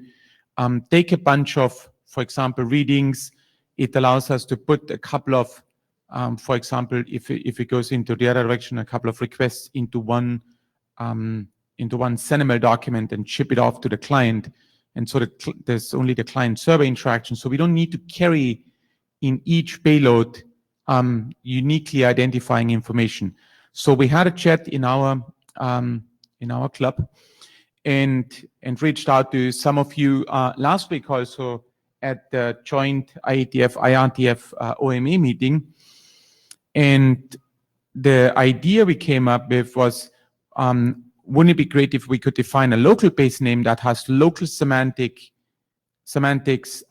take a bunch of, for example, readings. It allows us to put a couple of, for example, if it goes into the other direction, a couple of requests into one CNML document and ship it off to the client. And so there's only the client-server interaction. So we don't need to carry in each payload uniquely identifying information. So we had a chat in our club and reached out to some of you last week also at the joint IETF OMA meeting. And the idea we came up with was, wouldn't it be great if we could define a local base name that has local semantics,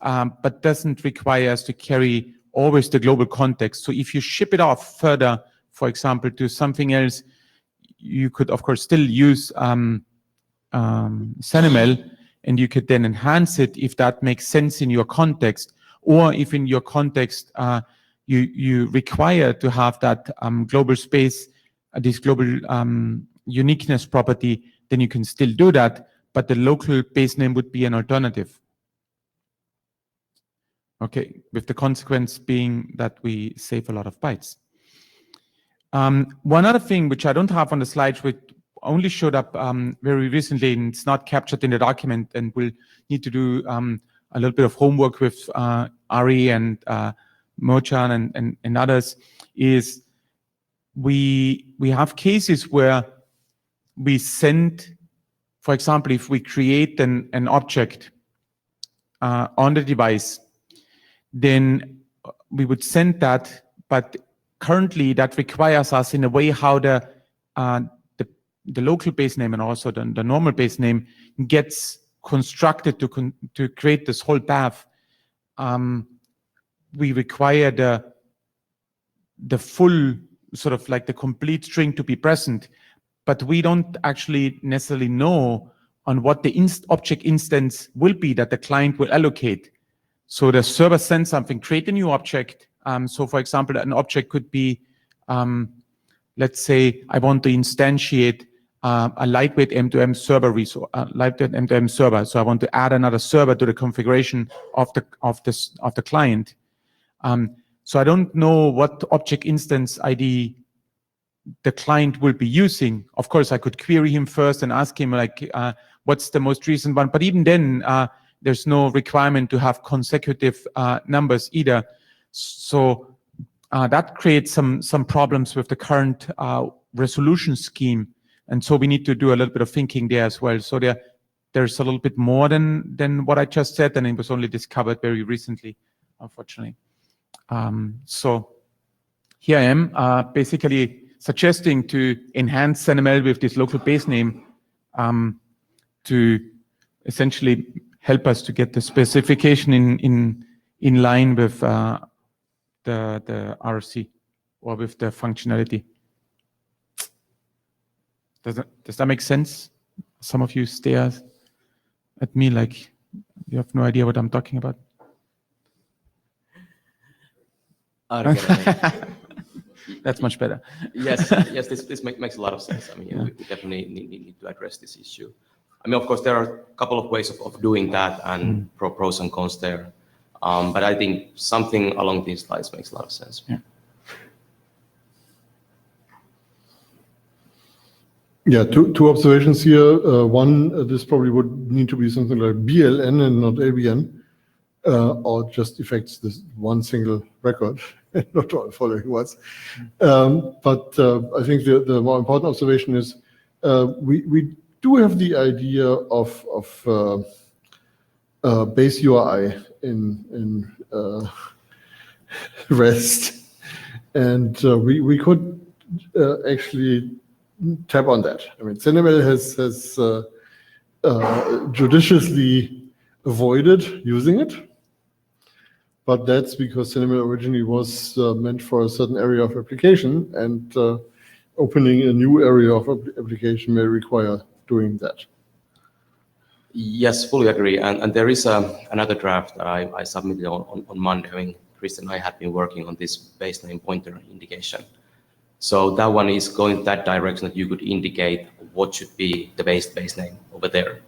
but doesn't require us to carry always the global context. So if you ship it off further, for example, to something else, you could, of course, still use CNML, and you could then enhance it if that makes sense in your context, or if in your context you require to have that global space, this global uniqueness property, then you can still do that, but the local base name would be an alternative. Okay, with the consequence being that we save a lot of bytes. One other thing which I don't have on the slides, which only showed up very recently, and it's not captured in the document, and we'll need to do a little bit of homework with Ari and Mochan and others, is we have cases where we send, for example, if we create an object on the device, then we would send that, but currently that requires us in a way how the local base name and also the normal base name gets constructed to create this whole path. We require the full sort of like the complete string to be present, but we don't actually necessarily know on what the object instance will be that the client will allocate. So the server sends something, create a new object. So for example, an object could be, let's say I want to instantiate a lightweight M2M server resource, lightweight M2M server. So I want to add another server to the configuration of the client. So I don't know what object instance ID the client will be using. Of course, I could query him first and ask him like, what's the most recent one? But even then, there's no requirement to have consecutive numbers either. So that creates some problems with the current resolution scheme. And so we need to do a little bit of thinking there as well. So there's a little bit more than what I just said, and it was only discovered very recently, unfortunately. So here I am, basically suggesting to enhance NML with this local base name to essentially help us to get the specification in line with the RC or with the functionality. Does that make sense? Some of you stare at me like you have no idea what I'm talking about. That's much better. Yes, this makes a lot of sense. I mean, we definitely need to address this issue. I mean, of course, there are a couple of ways of doing that and pros and cons there. But I think something along these lines makes a lot of sense. Yeah. Yeah, two observations here. One, this probably would need to be something like BLN and not ABN, or just affects this one single record, not all following ones. But I think the more important observation is we do have the idea of base URI in REST, and we could actually tap on that. I mean, CNML has judiciously avoided using it, but that's because CNML originally was meant for a certain area of application, and opening a new area of application may require doing that. Yes, fully agree. And there is another draft that I submitted on Monday. I mean, Chris and I had been working on this base name pointer indication. So that one is going that direction, that you could indicate what should be the base name over there.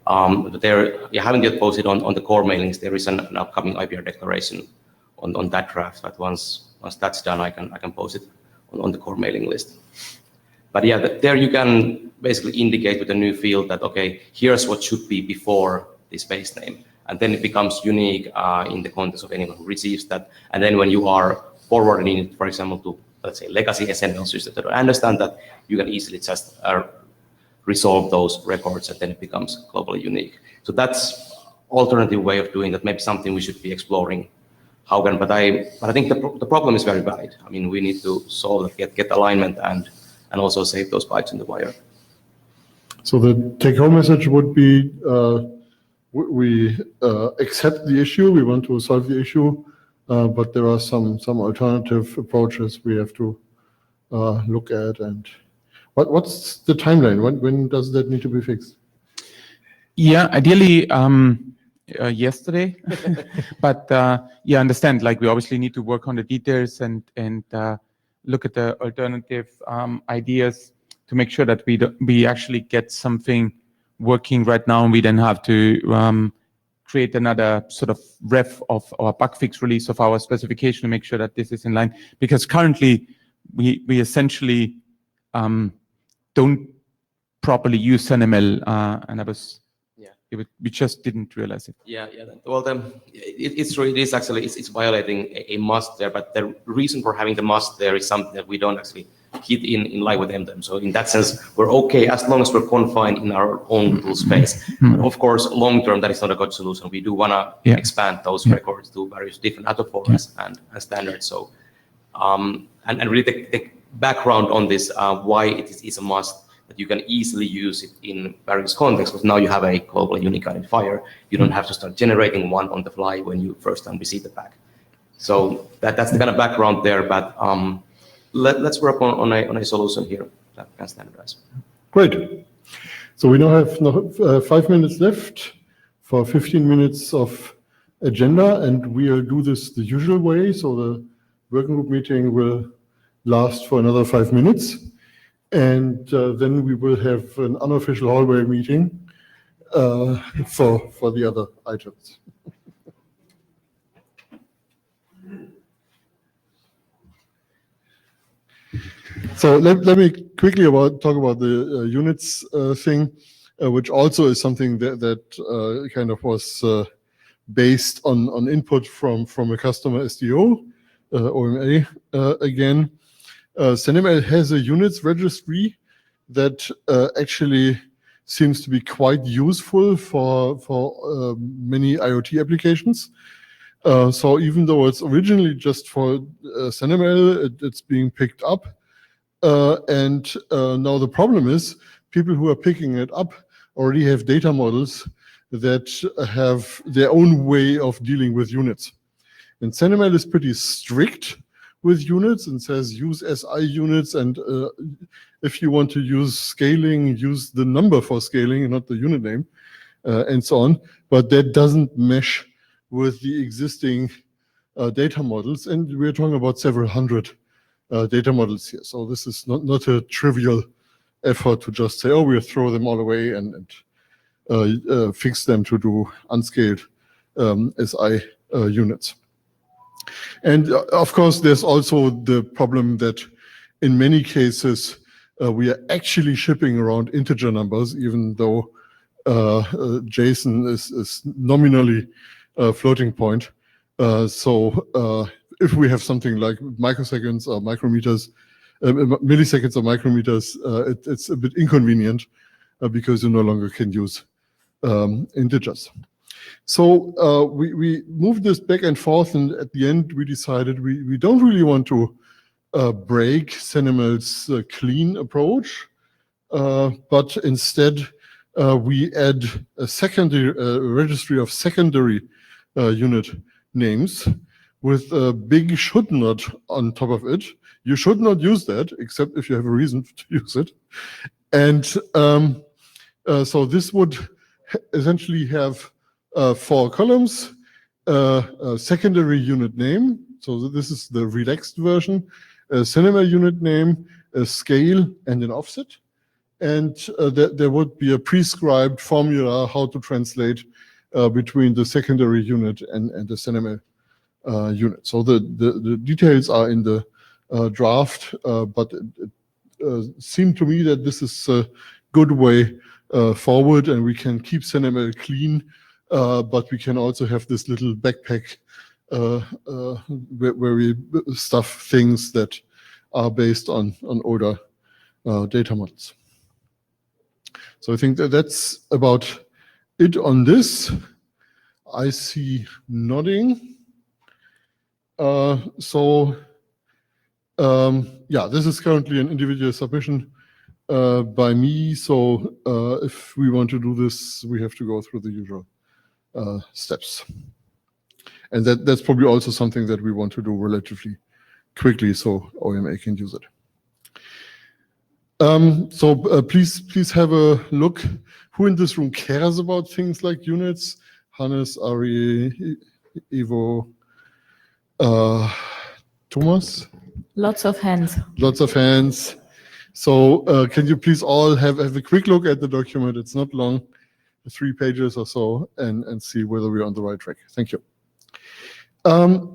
But you haven't yet posted on the core mailings. There is an upcoming IPR declaration on that draft. But once that's done, I can post it on the core mailing list. But yeah, there you can basically indicate with a new field that, okay, here's what should be before this base name. And then it becomes unique in the context of anyone who receives that. And then when you are forwarding it, for example, to, let's say, legacy SNL systems that don't understand that, you can easily just resolve those records, and then it becomes globally unique. So that's alternative way of doing that, maybe something we should be exploring. But I think the problem is very valid. I mean, we need to solve that, get alignment and also save those bytes in the wire. So the take-home message would be, we accept the issue, we want to solve the issue, but there are some alternative approaches we have to look at. And what's the timeline? When does that need to be fixed? Yeah, ideally yesterday, but yeah, understand. Like, we obviously need to work on the details and look at the alternative ideas to make sure that we actually get something working right now, and we then have to create another sort of ref of our bug fix release of our specification to make sure that this is in line. Because currently we essentially don't properly use NML, and we just didn't realize it. Yeah. Well, it's true. It is violating a must there. But the reason for having the must there is something that we don't actually hit in line with them. So in that sense, we're okay as long as we're confined in our own little space. But of course, long term, that is not a good solution. We do want to expand those records to various different other formats and standards. So, and really the background on this, why it is a must that you can easily use it in various contexts, because now you have a global unique identifier. You don't have to start generating one on the fly when you first time receive the pack. So that's the kind of background there, but let's work on a solution here that can standardize. Great. So we now have 5 minutes left for 15 minutes of agenda, and we'll do this the usual way. So the working group meeting will last for another 5 minutes, and then we will have an unofficial hallway meeting for the other items. So let me quickly talk about the units thing, which also is something that kind of was based on input from a customer SDO, OMA again. CenML has a units registry that actually seems to be quite useful for many IoT applications. So even though it's originally just for CenML, it's being picked up. And now the problem is people who are picking it up already have data models that have their own way of dealing with units. And CenML is pretty strict with units and says use SI units, and if you want to use scaling, use the number for scaling and not the unit name, and so on. But that doesn't mesh with the existing data models, and we're talking about several hundred data models here. So this is not a trivial effort to just say, oh, we'll throw them all away and fix them to do unscaled SI units. And of course, there's also the problem that in many cases, we are actually shipping around integer numbers, even though JSON is nominally a floating point. So if we have something like microseconds or micrometers, milliseconds or micrometers, it's a bit inconvenient because you no longer can use integers. So we moved this back and forth, and at the end we decided we don't really want to break CenML's clean approach, but instead we add a secondary registry of secondary unit names with a big should not on top of it. You should not use that, except if you have a reason to use it. And so this would essentially have 4 columns, a secondary unit name. So this is the relaxed version, a CenML unit name, a scale, and an offset. And there would be a prescribed formula how to translate between the secondary unit and the CenML unit. So the details are in the draft, but it seemed to me that this is a good way forward, and we can keep CenML clean, but we can also have this little backpack where we stuff things that are based on older data models. So I think that's about it on this. I see nodding. Yeah, this is currently an individual submission by me. So if we want to do this, we have to go through the usual steps. And that's probably also something that we want to do relatively quickly so OMA can use it. Please have a look. Who in this room cares about things like units? Hannes, Ari, Ivo, Thomas? Lots of hands. Lots of hands. So can you please all have a quick look at the document? It's not long, 3 pages or so, and see whether we're on the right track. Thank you.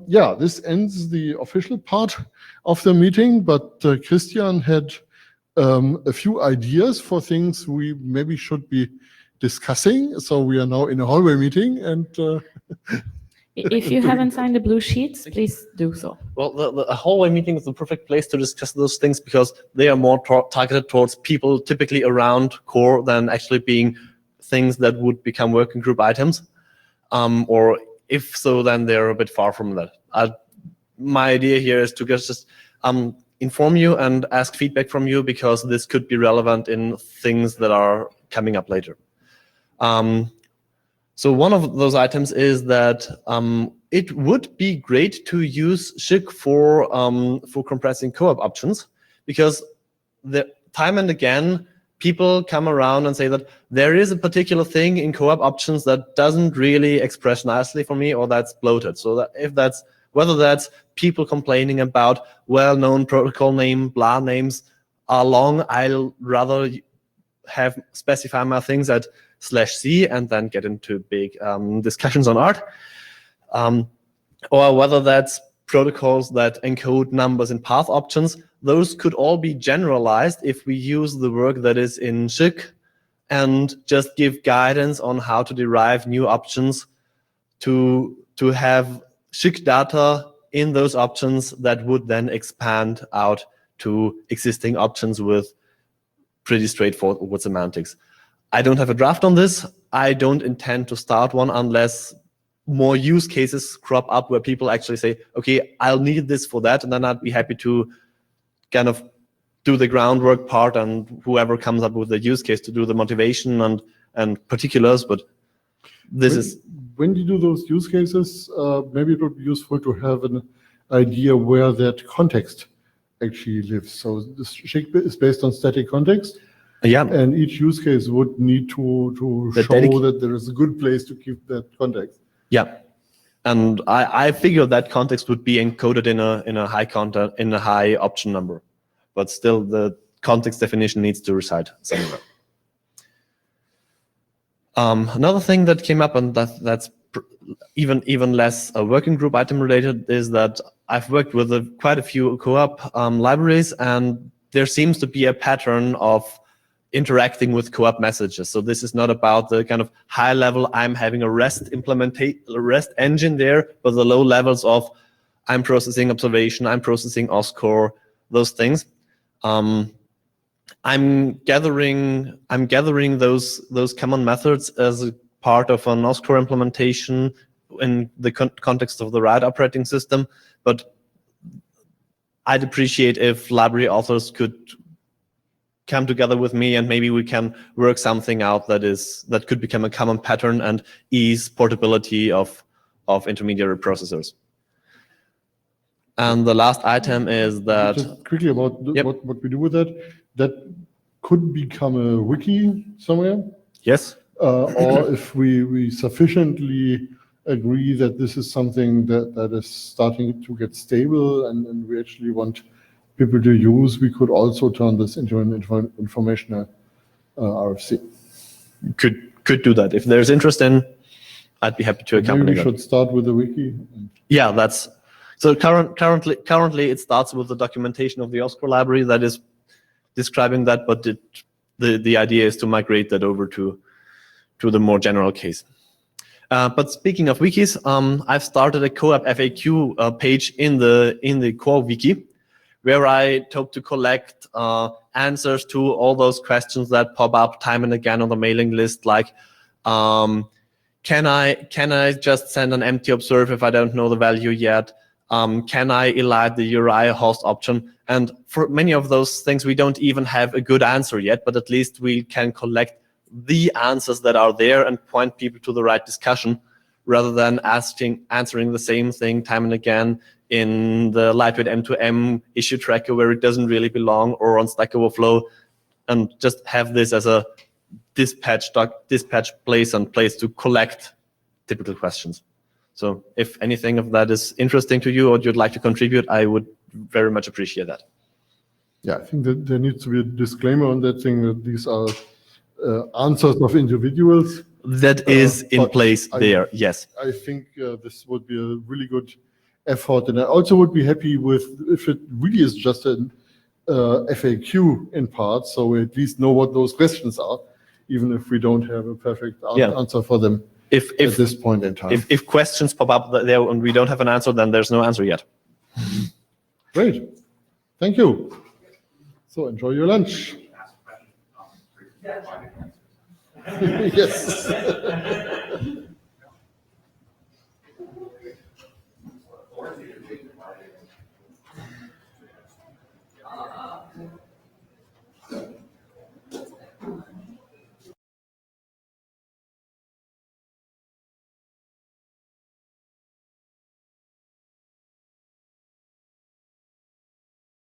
Yeah, this ends the official part of the meeting, but Christian had a few ideas for things we maybe should be discussing. So we are now in a hallway meeting, and If you haven't signed the blue sheets, please do so. Well, the hallway meeting is the perfect place to discuss those things because they are more targeted towards people typically around core than actually being things that would become working group items. Or if so, then they're a bit far from that. My idea here is to just inform you and ask feedback from you because this could be relevant in things that are coming up later. So one of those items is that it would be great to use SHIC for compressing co-op options, because the time and again people come around and say that there is a particular thing in co-op options that doesn't really express nicely for me, or that's bloated. So that whether that's people complaining about well-known protocol name, blah names are long, I'll rather specify my things at /C and then get into big discussions on art. Or whether that's protocols that encode numbers in path options, those could all be generalized if we use the work that is in SHIC and just give guidance on how to derive new options to have SHIC data in those options that would then expand out to existing options with pretty straightforward semantics. I don't have a draft on this. I don't intend to start one unless more use cases crop up where people actually say, okay, I'll need this for that, and then I'd be happy to kind of do the groundwork part and whoever comes up with the use case to do the motivation and particulars, but when you do those use cases, maybe it would be useful to have an idea where that context actually lives. So the SHIC is based on static context. Yeah. And each use case would need to show that there is a good place to keep that context. Yeah. And I figure that context would be encoded in a high content, in a high option number. But still the context definition needs to reside somewhere. Another thing that came up, and that's even less a working group item related, is that I've worked with quite a few co-op libraries, and there seems to be a pattern of interacting with co-op messages. So this is not about the kind of high level, I'm having a REST engine there, but the low levels of I'm processing observation, I'm processing OSCORE, those things. I'm gathering those common methods as a part of an OSCORE implementation in the context of the RIDE operating system, but I'd appreciate if library authors could come together with me and maybe we can work something out that could become a common pattern and ease portability of intermediary processors. And the last item is that... Just quickly about what we do with that could become a wiki somewhere. Yes. Or if we sufficiently agree that this is something that is starting to get stable and we actually want people to use, we could also turn this into an informational RFC. Could do that. If there's interest in, I'd be happy to accompany Maybe we should start with the wiki. Yeah, that's... So currently it starts with the documentation of the OSCORE library that is describing that, but the idea is to migrate that over to the more general case. But speaking of wikis, I've started a co-op FAQ page in the core wiki, where I hope to collect answers to all those questions that pop up time and again on the mailing list, like can I just send an empty observe if I don't know the value yet? Can I elide the URI host option? And for many of those things, we don't even have a good answer yet, but at least we can collect the answers that are there and point people to the right discussion, rather than answering the same thing time and again in the lightweight M2M issue tracker where it doesn't really belong, or on Stack Overflow, and just have this as a dispatch place to collect typical questions. So if anything of that is interesting to you or you'd like to contribute, I would very much appreciate that. Yeah, I think that there needs to be a disclaimer on that thing, that these are answers of individuals. That is in place there, yes. I think this would be a really good effort, and I also would be happy with if it really is just an FAQ in part, so we at least know what those questions are, even if we don't have a perfect answer for them at this point in time. If questions pop up there and we don't have an answer, then there's no answer yet. Great. Thank you. So enjoy your lunch. Yes.